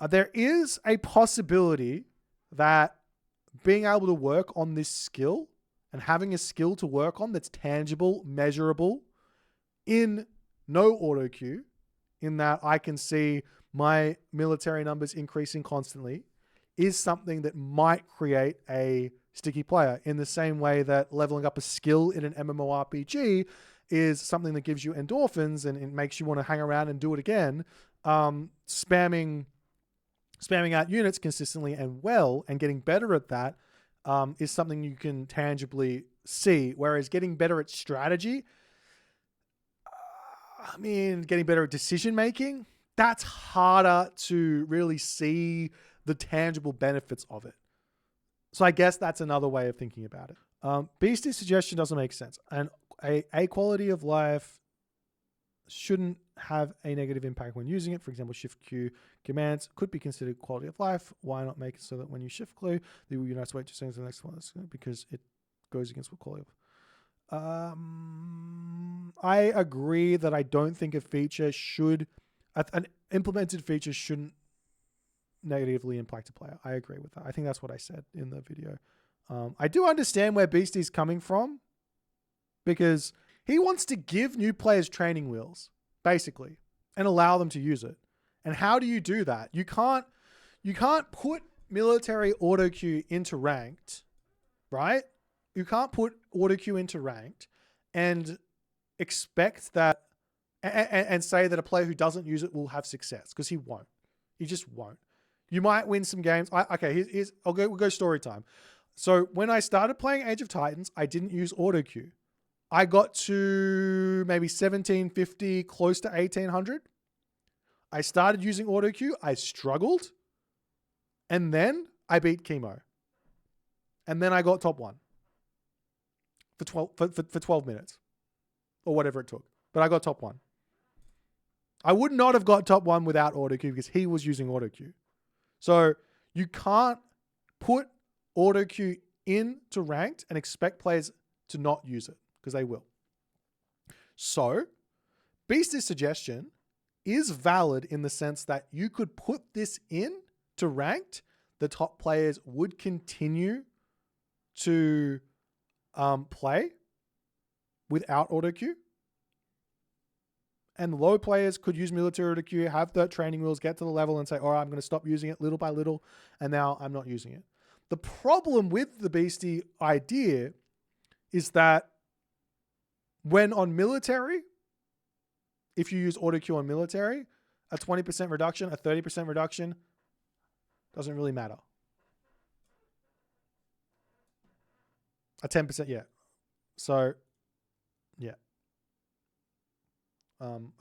There is a possibility that being able to work on this skill and having a skill to work on that's tangible, measurable in no auto queue, in that I can see my military numbers increasing constantly, is something that might create a sticky player, in the same way that leveling up a skill in an MMORPG is something that gives you endorphins and it makes you want to hang around and do it again. Spamming out units consistently and well and getting better at that is something you can tangibly see. Whereas getting better at strategy, getting better at decision making, that's harder to really see the tangible benefits of it. So I guess that's another way of thinking about it. Beastie's suggestion doesn't make sense. And a quality of life shouldn't have a negative impact when using it. For example, shift Q commands could be considered quality of life. Why not make it so that when you shift Q, you will not wait 2 seconds to the next one? Because it goes against what quality of. I agree that I don't think a feature an implemented feature shouldn't negatively impact a player. I agree with that. I think that's what I said in the video. I do understand where Beastie's coming from, because he wants to give new players training wheels, basically, and allow them to use it. And how do you do that? You can't put military auto queue into ranked, right? You can't put auto queue into ranked and expect that and say that a player who doesn't use it will have success, because he won't. He just won't. You might win some games. We'll go story time. So when I started playing Age of Titans, I didn't use auto queue. I got to maybe 1750, close to 1800. I started using auto queue. I struggled. And then I beat chemo. And then I got top 1 for 12 minutes or whatever it took. But I got top 1. I would not have got top 1 without auto queue, because he was using auto queue. So you can't put auto queue into ranked and expect players to not use it, because they will. So Beastie's suggestion is valid in the sense that you could put this in to ranked. The top players would continue to play without auto queue. And low players could use military auto queue, have the training wheels, get to the level and say, all right, I'm going to stop using it little by little. And now I'm not using it. The problem with the Beastie idea is that when on military, if you use auto queue on military, a 20% reduction, a 30% reduction doesn't really matter. A 10%, yeah. So, yeah.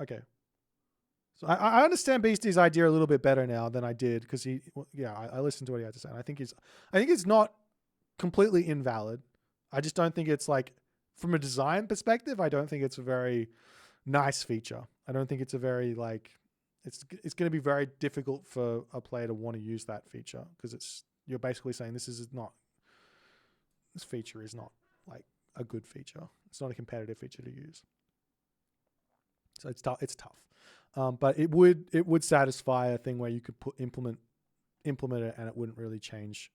Okay. So I understand Beastie's idea a little bit better now than I did, because I listened to what he had to say. And I think it's not completely invalid. I just don't think it's like, from a design perspective, I don't think it's a very nice feature. I don't think it's a very it's going to be very difficult for a player to want to use that feature, because you're basically saying this feature is not like a good feature. It's not a competitive feature to use. So it's tough. But it would satisfy a thing where you could implement it, and it wouldn't really change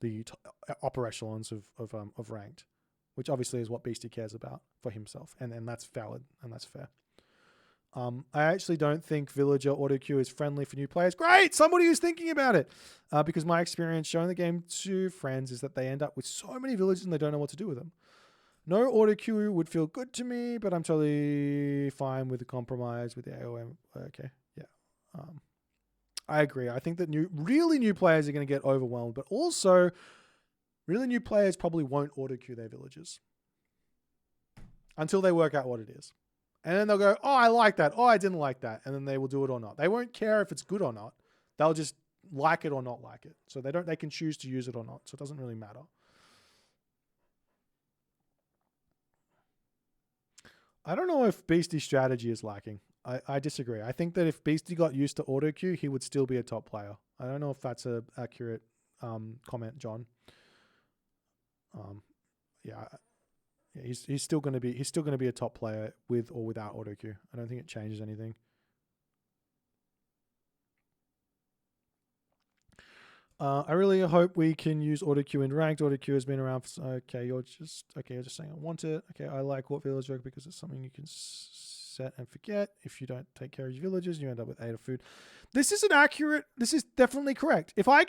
the upper echelons of ranked, which obviously is what Beastie cares about for himself, and that's valid and that's fair. I actually don't think Villager auto queue is friendly for new players. Great, somebody who's thinking about it, because my experience showing the game to friends is that they end up with so many villagers and they don't know what to do with them. No auto queue would feel good to me, but I'm totally fine with the compromise with the AOM. Okay, yeah. I agree. I think that really new players are going to get overwhelmed, but also really new players probably won't auto queue their villagers until they work out what it is. And then they'll go, oh, I like that. Oh, I didn't like that. And then they will do it or not. They won't care if it's good or not. They'll just like it or not like it. So they can choose to use it or not. So it doesn't really matter. I don't know if Beastie's strategy is lacking. I disagree. I think that if Beastie got used to auto queue, he would still be a top player. I don't know if that's a accurate comment, John. Yeah, yeah, he's still going to be a top player with or without auto queue. I don't think it changes anything. I really hope we can use auto queue in ranked. Auto queue has been around for, okay. You're just saying I want it. Okay, I like What Village Joke because it's something you can set and forget. If you don't take care of your villagers, you end up with 8 of food. This is inaccurate. This is definitely correct. If I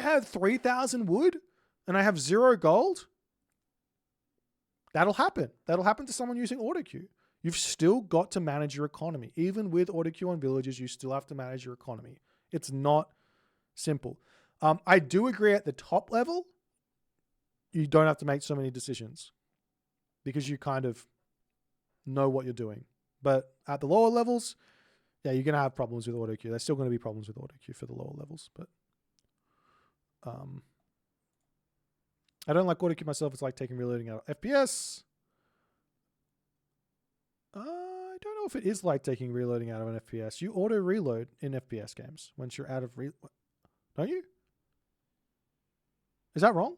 have 3,000 wood and I have 0 gold, that'll happen. That'll happen to someone using auto queue. You've still got to manage your economy. Even with auto queue on villages, you still have to manage your economy. It's not simple. I do agree at the top level, you don't have to make so many decisions because you kind of know what you're doing. But at the lower levels, yeah, you're going to have problems with auto queue. There's still going to be problems with auto queue for the lower levels. But I don't like auto queue myself. It's like taking reloading out of FPS. I don't know if it is like taking reloading out of an FPS. You auto reload in FPS games once you're out of don't you? Is that wrong?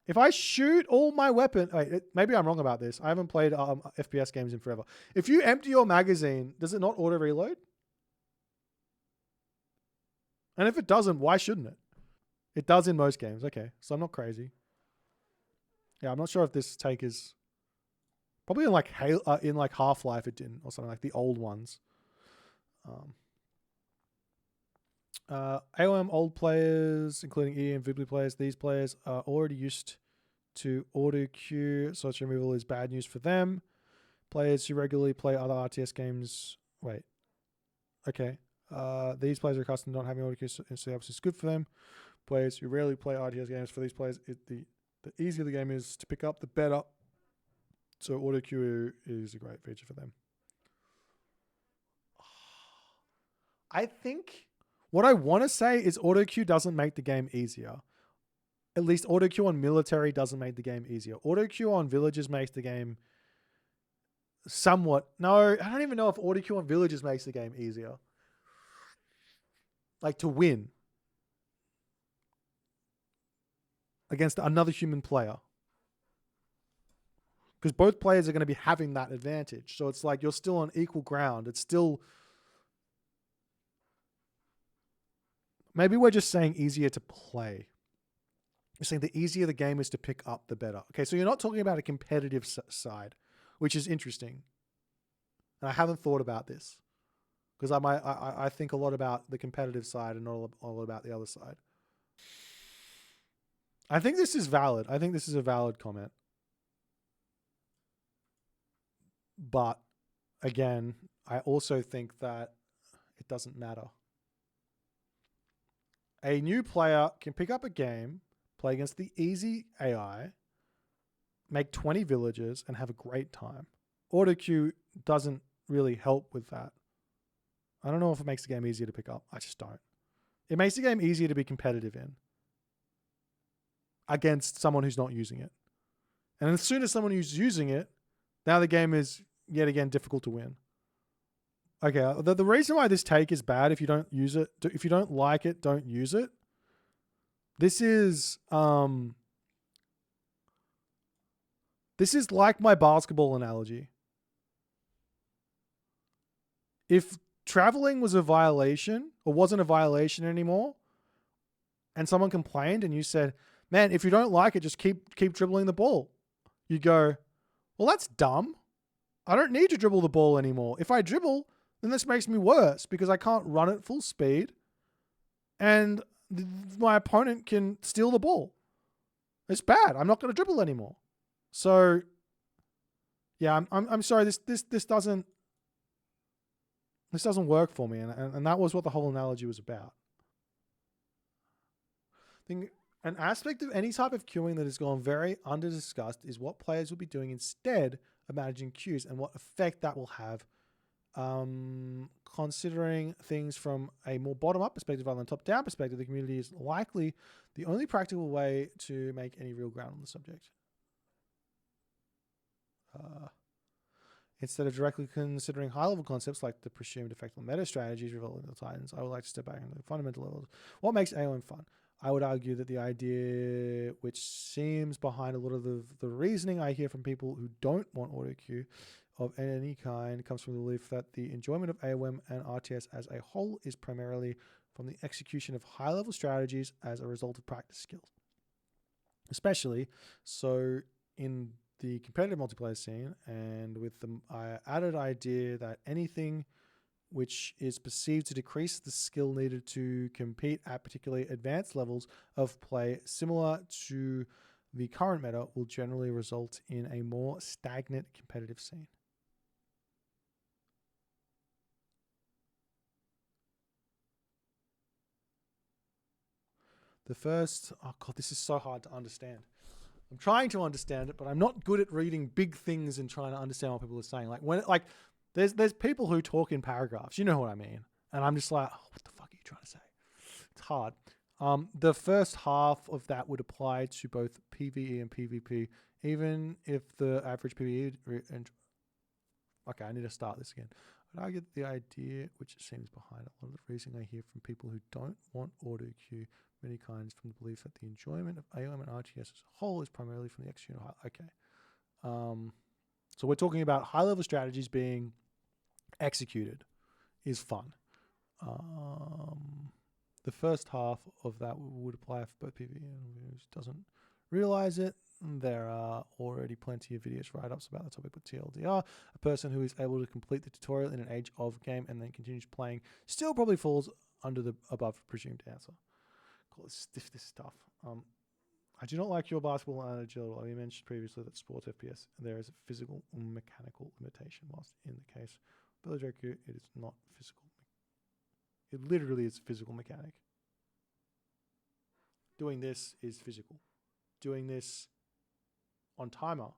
If I shoot all my weapon, wait, maybe I'm wrong about this. I haven't played FPS games in forever. If you empty your magazine, does it not auto reload? And if it doesn't, why shouldn't it? It does in most games. Okay, so I'm not crazy. Yeah, I'm not sure if this take is probably in like Half-Life it didn't, or something like the old ones. AOM old players, including EE and Vibly players, these players are already used to auto queue. Such removal is bad news for them. Players who regularly play other RTS games. Wait. Okay. These players are accustomed to not having auto queue, so the opposite is good for them. Players who rarely play RTS games, for these players, the easier the game is to pick up, the better. So auto queue is a great feature for them. I think what I want to say is auto queue doesn't make the game easier. At least auto queue on military doesn't make the game easier. Auto queue on villages makes the game somewhat. No, I don't even know if auto queue on villages makes the game easier. Like to win against another human player. Because both players are going to be having that advantage. So it's like you're still on equal ground. It's still... Maybe we're just saying easier to play. You're saying the easier the game is to pick up, the better. Okay, so you're not talking about a competitive side, which is interesting. And I haven't thought about this. Because I think a lot about the competitive side and not all about the other side. I think this is valid. I think this is a valid comment. But again, I also think that it doesn't matter. A new player can pick up a game, play against the easy AI, make 20 villages, and have a great time. Auto queue doesn't really help with that. I don't know if it makes the game easier to pick up. I just don't. It makes the game easier to be competitive in against someone who's not using it. And as soon as someone who's using it, now the game is yet again difficult to win. Okay, the reason why this take is bad, if you don't use it, if you don't like it, don't use it. This is like my basketball analogy. If traveling was a violation or wasn't a violation anymore, and someone complained and you said, man, if you don't like it, just keep dribbling the ball. You go, well, that's dumb. I don't need to dribble the ball anymore. If I dribble, then this makes me worse because I can't run at full speed and my opponent can steal the ball. It's bad. I'm not going to dribble anymore. So yeah, I'm sorry. This doesn't work for me. And that was what the whole analogy was about. An aspect of any type of queuing that has gone very under discussed is what players will be doing instead of managing queues and what effect that will have. Considering things from a more bottom-up perspective rather than top-down perspective, the community is likely the only practical way to make any real ground on the subject. Instead of directly considering high-level concepts like the presumed effective meta strategies revealed in the Titans, I would like to step back into the fundamental levels. What makes AOM fun? I would argue that the idea which seems behind a lot of the reasoning I hear from people who don't want auto queue of any kind comes from the belief that the enjoyment of AOM and RTS as a whole is primarily from the execution of high-level strategies as a result of practice skills. Especially so in the competitive multiplayer scene, and with the added idea that anything which is perceived to decrease the skill needed to compete at particularly advanced levels of play similar to the current meta will generally result in a more stagnant competitive scene. The first, oh God, this is so hard to understand. I'm trying to understand it, but I'm not good at reading big things and trying to understand what people are saying. Like when, like, there's people who talk in paragraphs. You know what I mean? And I'm just like, oh, what the fuck are you trying to say? It's hard. The first half of that would apply to both PvE and PvP, even if the average PvE. Okay, I need to start this again. I'd argue that the idea which seems behind a lot of the reasoning I hear from people who don't want auto queue many kinds from the belief that the enjoyment of AOM and RTS as a whole is primarily from the execution of okay. So we're talking about high-level strategies being executed is fun. The first half of that would apply for both PvE and who doesn't realize it. There are already plenty of videos write-ups about the topic with TLDR. A person who is able to complete the tutorial in an age of game and then continues playing still probably falls under the above presumed answer. Call it stiff this stuff. I do not like your basketball analogy. You mentioned previously that sports FPS there is a physical and mechanical limitation, whilst in the case of Billy Joker, it is not physical. It literally is physical mechanic. Doing this is physical. Doing this on timer.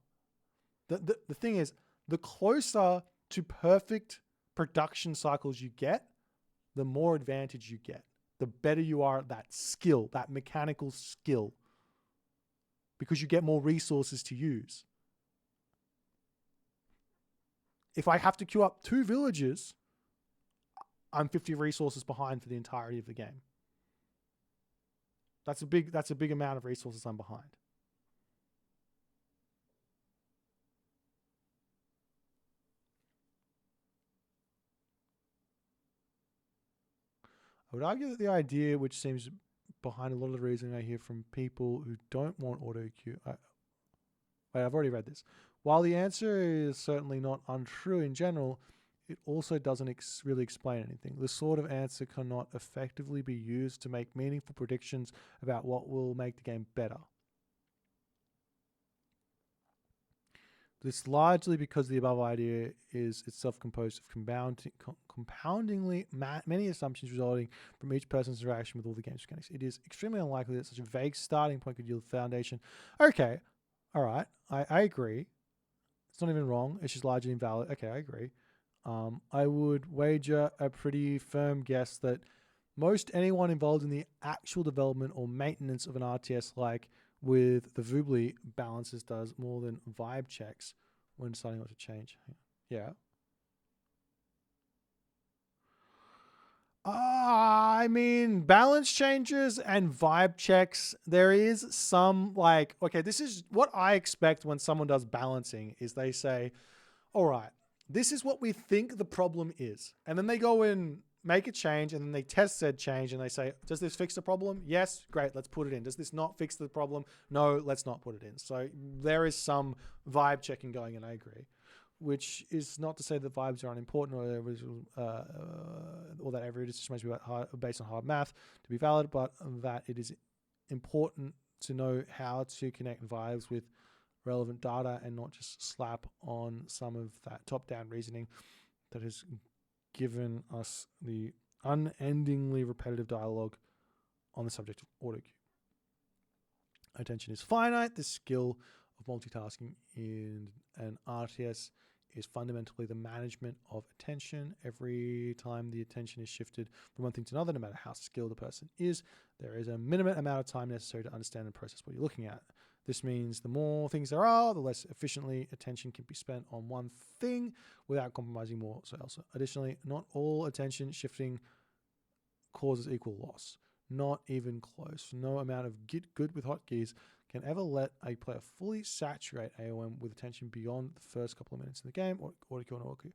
The thing is, the closer to perfect production cycles you get, the more advantage you get. The better you are at that skill, that mechanical skill, because you get more resources to use. If I have to queue up 2 villages, I'm 50 resources behind for the entirety of the game. That's a big amount of resources I'm behind. I would argue that the idea which seems behind a lot of the reasoning I hear from people who don't want auto queue. Wait, I've already read this. While the answer is certainly not untrue in general, it also doesn't really explain anything. This sort of answer cannot effectively be used to make meaningful predictions about what will make the game better. This largely because the above idea is itself composed of compoundingly many assumptions resulting from each person's interaction with all the game's mechanics. It is extremely unlikely that such a vague starting point could yield a foundation. Okay, all right, I agree. It's not even wrong. It's just largely invalid. Okay, I agree. I would wager a pretty firm guess that most anyone involved in the actual development or maintenance of an RTS, like with the Voobly balances, does more than vibe checks when deciding what to change. Yeah. I mean, balance changes and vibe checks, there is some like, okay, this is what I expect when someone does balancing is they say, all right, this is what we think the problem is. And then they go and make a change and then they test said change and they say, does this fix the problem? Yes, great, let's put it in. Does this not fix the problem? No, let's not put it in. So there is some vibe checking going and I agree. Which is not to say that vibes are unimportant or that every decision must be based on hard math to be valid, but that it is important to know how to connect vibes with relevant data and not just slap on some of that top-down reasoning that has given us the unendingly repetitive dialogue on the subject of auto queue. Attention is finite. The skill of multitasking in an RTS is fundamentally the management of attention. Every time the attention is shifted from one thing to another, no matter how skilled a person is, there is a minimum amount of time necessary to understand and process what you're looking at. This means the more things there are, the less efficiently attention can be spent on one thing without compromising more so else. Additionally, not all attention shifting causes equal loss. Not even close. No amount of get good with hotkeys can ever let a player fully saturate AOM with attention beyond the first couple of minutes in the game, or auto queue and auto queue.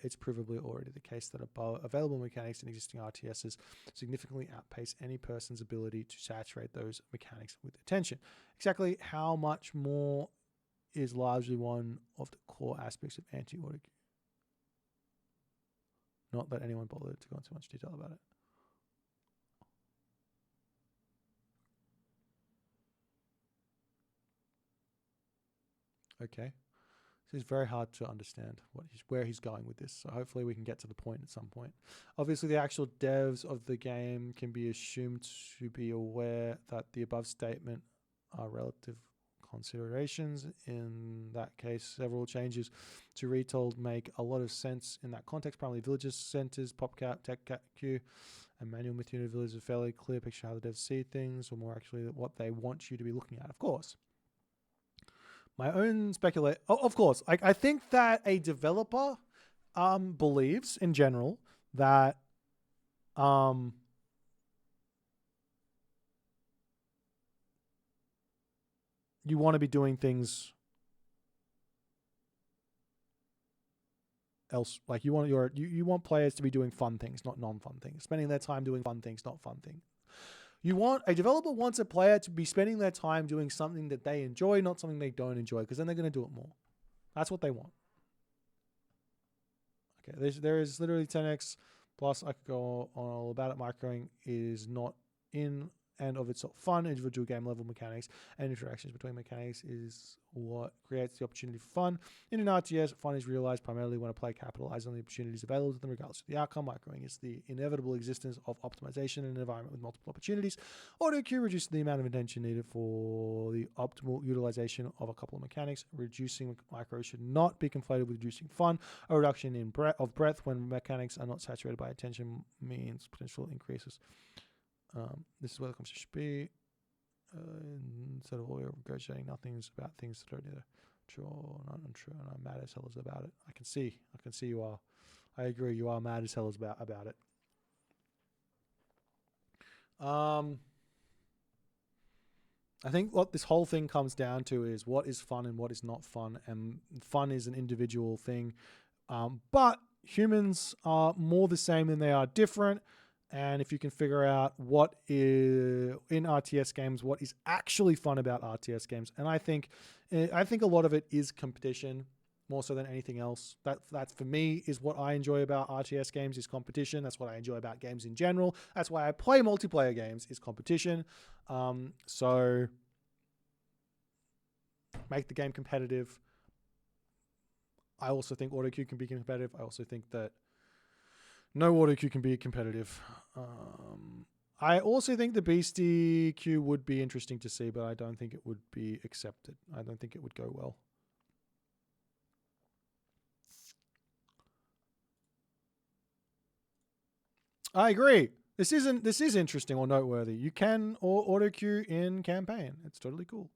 It's provably already the case that available mechanics in existing RTSs significantly outpace any person's ability to saturate those mechanics with attention. Exactly how much more is largely one of the core aspects of anti-auto queue. Not that anyone bothered to go into much detail about it. Okay. So it's very hard to understand where he's going with this. So hopefully we can get to the point at some point. Obviously, the actual devs of the game can be assumed to be aware that the above statement are relative considerations. In that case, several changes to Retold make a lot of sense in that context. Primarily villages, centers, PopCap, TechCat queue, and manual Mythuna villages are fairly clear picture how the devs see things, or more actually what they want you to be looking at, of course. My own speculation, of course, I think that a developer believes in general that you want to be doing things else. Like you want players to be doing fun things, not non-fun things. Spending their time doing fun things, not fun things. A developer wants a player to be spending their time doing something that they enjoy, not something they don't enjoy, because then they're going to do it more. That's what they want. Okay, there is literally 10x plus. I could go on all about it. Microing is not in and of itself fun. Individual game level mechanics and interactions between mechanics is what creates the opportunity for fun. In an RTS, fun is realized primarily when a player capitalizes on the opportunities available to them regardless of the outcome. Microing is the inevitable existence of optimization in an environment with multiple opportunities. Auto queue reduces the amount of attention needed for the optimal utilization of a couple of mechanics. Reducing micro should not be conflated with reducing fun. A reduction in breadth when mechanics are not saturated by attention means potential increases. This is where the conversation should be. Instead of all your negotiating nothings about things that are neither true or not untrue, and I'm mad as hell as about it. I can see you are. I agree, you are mad as hell as about it. I think what this whole thing comes down to is what is fun and what is not fun, and fun is an individual thing. But humans are more the same than they are different. And if you can figure out what is in RTS games, what is actually fun about RTS games, and I think a lot of it is competition more so than anything else. That for me is what I enjoy about RTS games is competition. That's what I enjoy about games in general. That's why I play multiplayer games is competition. So make the game competitive. I also think auto queue can be competitive. I also think that no auto queue can be competitive. I also think the Beastie queue would be interesting to see, but I don't think it would be accepted. I don't think it would go well. I agree. This is interesting or noteworthy. You can auto queue in campaign. It's totally cool.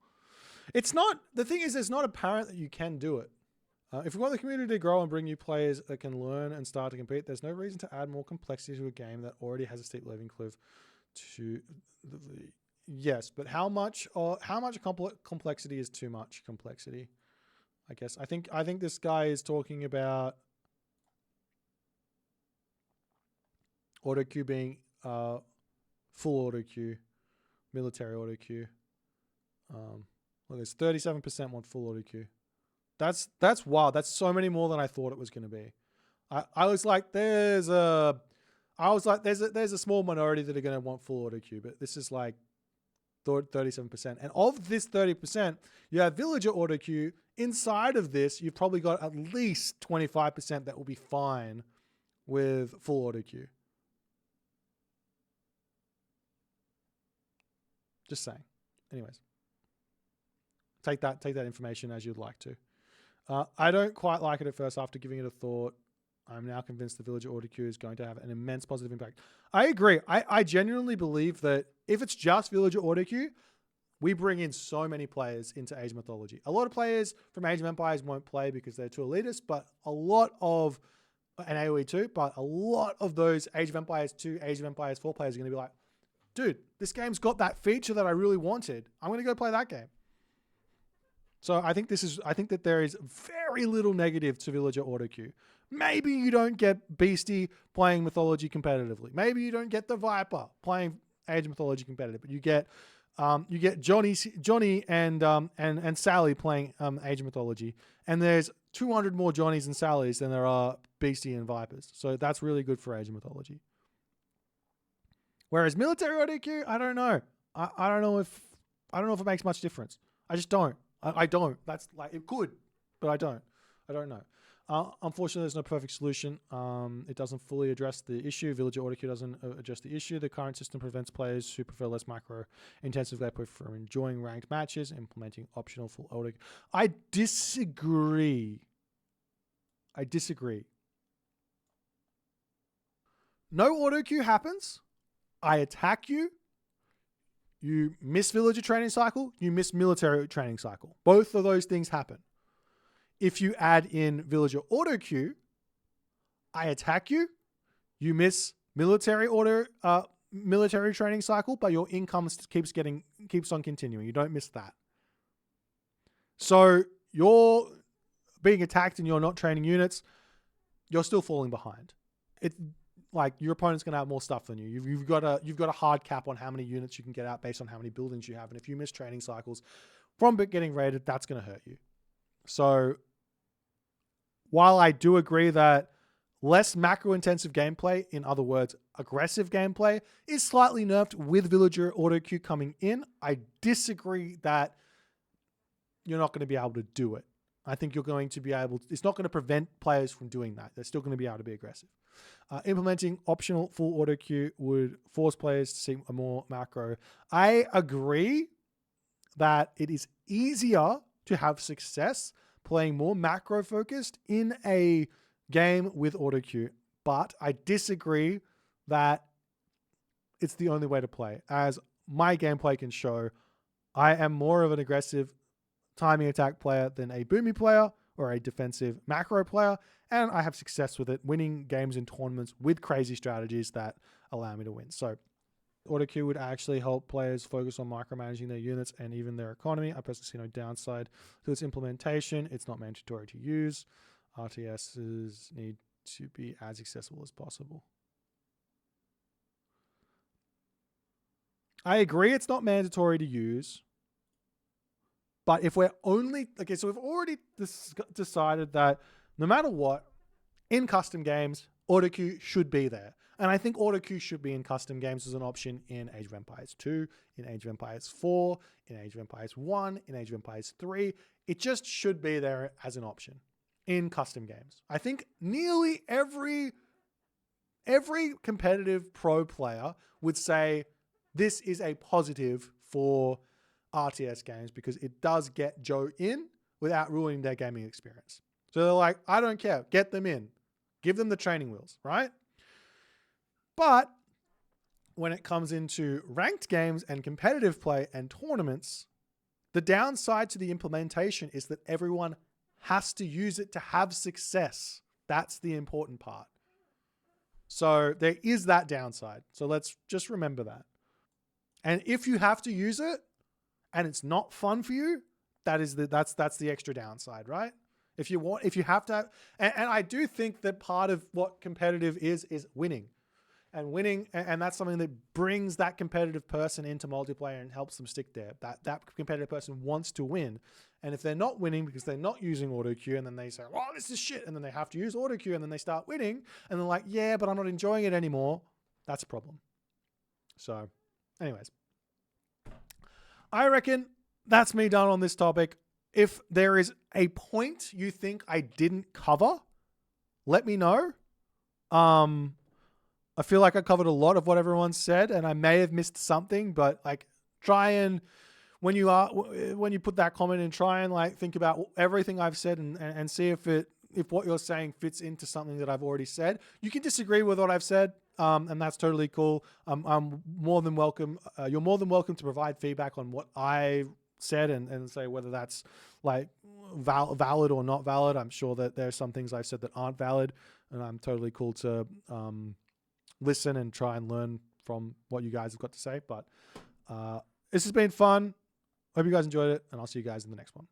It's not, the thing is, it's not apparent that you can do it. If we want the community to grow and bring new players that can learn and start to compete, there's no reason to add more complexity to a game that already has a steep learning curve. Yes, but how much complexity is too much complexity? I guess I think this guy is talking about auto queue being full auto queue, military auto queue. Well, there's 37% want full auto queue. That's wild. That's so many more than I thought it was going to be. I was like, there's a small minority that are going to want full auto queue, but this is like 37%. And of this 30%, you have villager auto queue. Inside of this, you've probably got at least 25% that will be fine with full auto queue. Just saying. Anyways, take that information as you'd like to. I don't quite like it at first. After giving it a thought, I'm now convinced the villager auto queue is going to have an immense positive impact. I agree. I genuinely believe that if it's just villager auto queue, We bring in so many players into Age of Mythology. A lot of players from Age of Empires won't play because they're too elitist, but a lot of, and AoE too, but a lot of those Age of Empires 2, Age of Empires 4 players are going to be like, dude, this game's got that feature that I really wanted. I'm going to go play that game. So I think that there is very little negative to Villager auto queue. Maybe you don't get Beastie playing Mythology competitively. Maybe you don't get the Viper playing Age of Mythology competitive, but you get Johnny and Sally playing Age of Mythology, and there's 200 more Johnnies and Sallys than there are Beastie and Vipers. So that's really good for Age of Mythology. Whereas military auto queue, I don't know. I don't know if it makes much difference. I just don't. I don't. That's like, it could, but I don't. I don't know. Unfortunately, there's no perfect solution. It doesn't fully address the issue. Villager auto queue doesn't address the issue. The current system prevents players who prefer less macro-intensive gameplay from enjoying ranked matches, implementing optional full auto queue. I disagree. No auto queue happens. I attack you. You miss villager training cycle, you miss military training cycle. Both of those things happen. If you add in villager auto queue, I attack you, you miss military training cycle, but your income keeps on continuing. You don't miss that. So you're being attacked and you're not training units, you're still falling behind. It's like your opponent's going to have more stuff than you. You've got a hard cap on how many units you can get out based on how many buildings you have. And if you miss training cycles from getting raided, that's going to hurt you. So while I do agree that less macro-intensive gameplay, in other words, aggressive gameplay, is slightly nerfed with villager auto queue coming in, I disagree that you're not going to be able to do it. I think you're going to be able to, it's not going to prevent players from doing that. They're still going to be able to be aggressive. Implementing optional full auto queue would force players to seek a more macro. I agree that it is easier to have success playing more macro focused in a game with auto queue, but I disagree that it's the only way to play. As my gameplay can show, I am more of an aggressive timing attack player than a boomy player or a defensive macro player, and I have success with it, winning games in tournaments with crazy strategies that allow me to win. So auto queue would actually help players focus on micromanaging their units and even their economy. I personally see no downside to its implementation. It's not mandatory to use. RTSs need to be as accessible as possible. I agree it's not mandatory to use. But if we're only, okay, so we've already decided that no matter what, in custom games, auto queue should be there. And I think auto queue should be in custom games as an option in Age of Empires 2, in Age of Empires 4, in Age of Empires 1, in Age of Empires 3. It just should be there as an option in custom games. I think nearly every competitive pro player would say this is a positive for RTS games because it does get Joe in without ruining their gaming experience. So they're like, I don't care, get them in. Give them the training wheels, right? But when it comes into ranked games and competitive play and tournaments, the downside to the implementation is that everyone has to use it to have success. That's the important part. So there is that downside. So let's just remember that. And if you have to use it and it's not fun for you, that's the extra downside, right? If you have to, and I do think that part of what competitive is winning. And winning, and that's something that brings that competitive person into multiplayer and helps them stick there. That competitive person wants to win. And if they're not winning because they're not using auto queue, and then they say, oh, this is shit, and then they have to use auto queue, and then they start winning, and they're like, yeah, but I'm not enjoying it anymore, that's a problem. So, anyways. I reckon that's me done on this topic. If there is a point you think I didn't cover, let me know. I feel like I covered a lot of what everyone said, and I may have missed something, but like try and when you put that comment in, try and like think about everything I've said and see if what you're saying fits into something that I've already said. You can disagree with what I've said. and that's totally cool. I'm more than welcome. You're more than welcome to provide feedback on what I said and say whether that's like valid or not valid. I'm sure that there's some things I've said that aren't valid, and I'm totally cool to listen and try and learn from what you guys have got to say. But this has been fun. Hope you guys enjoyed it, and I'll see you guys in the next one.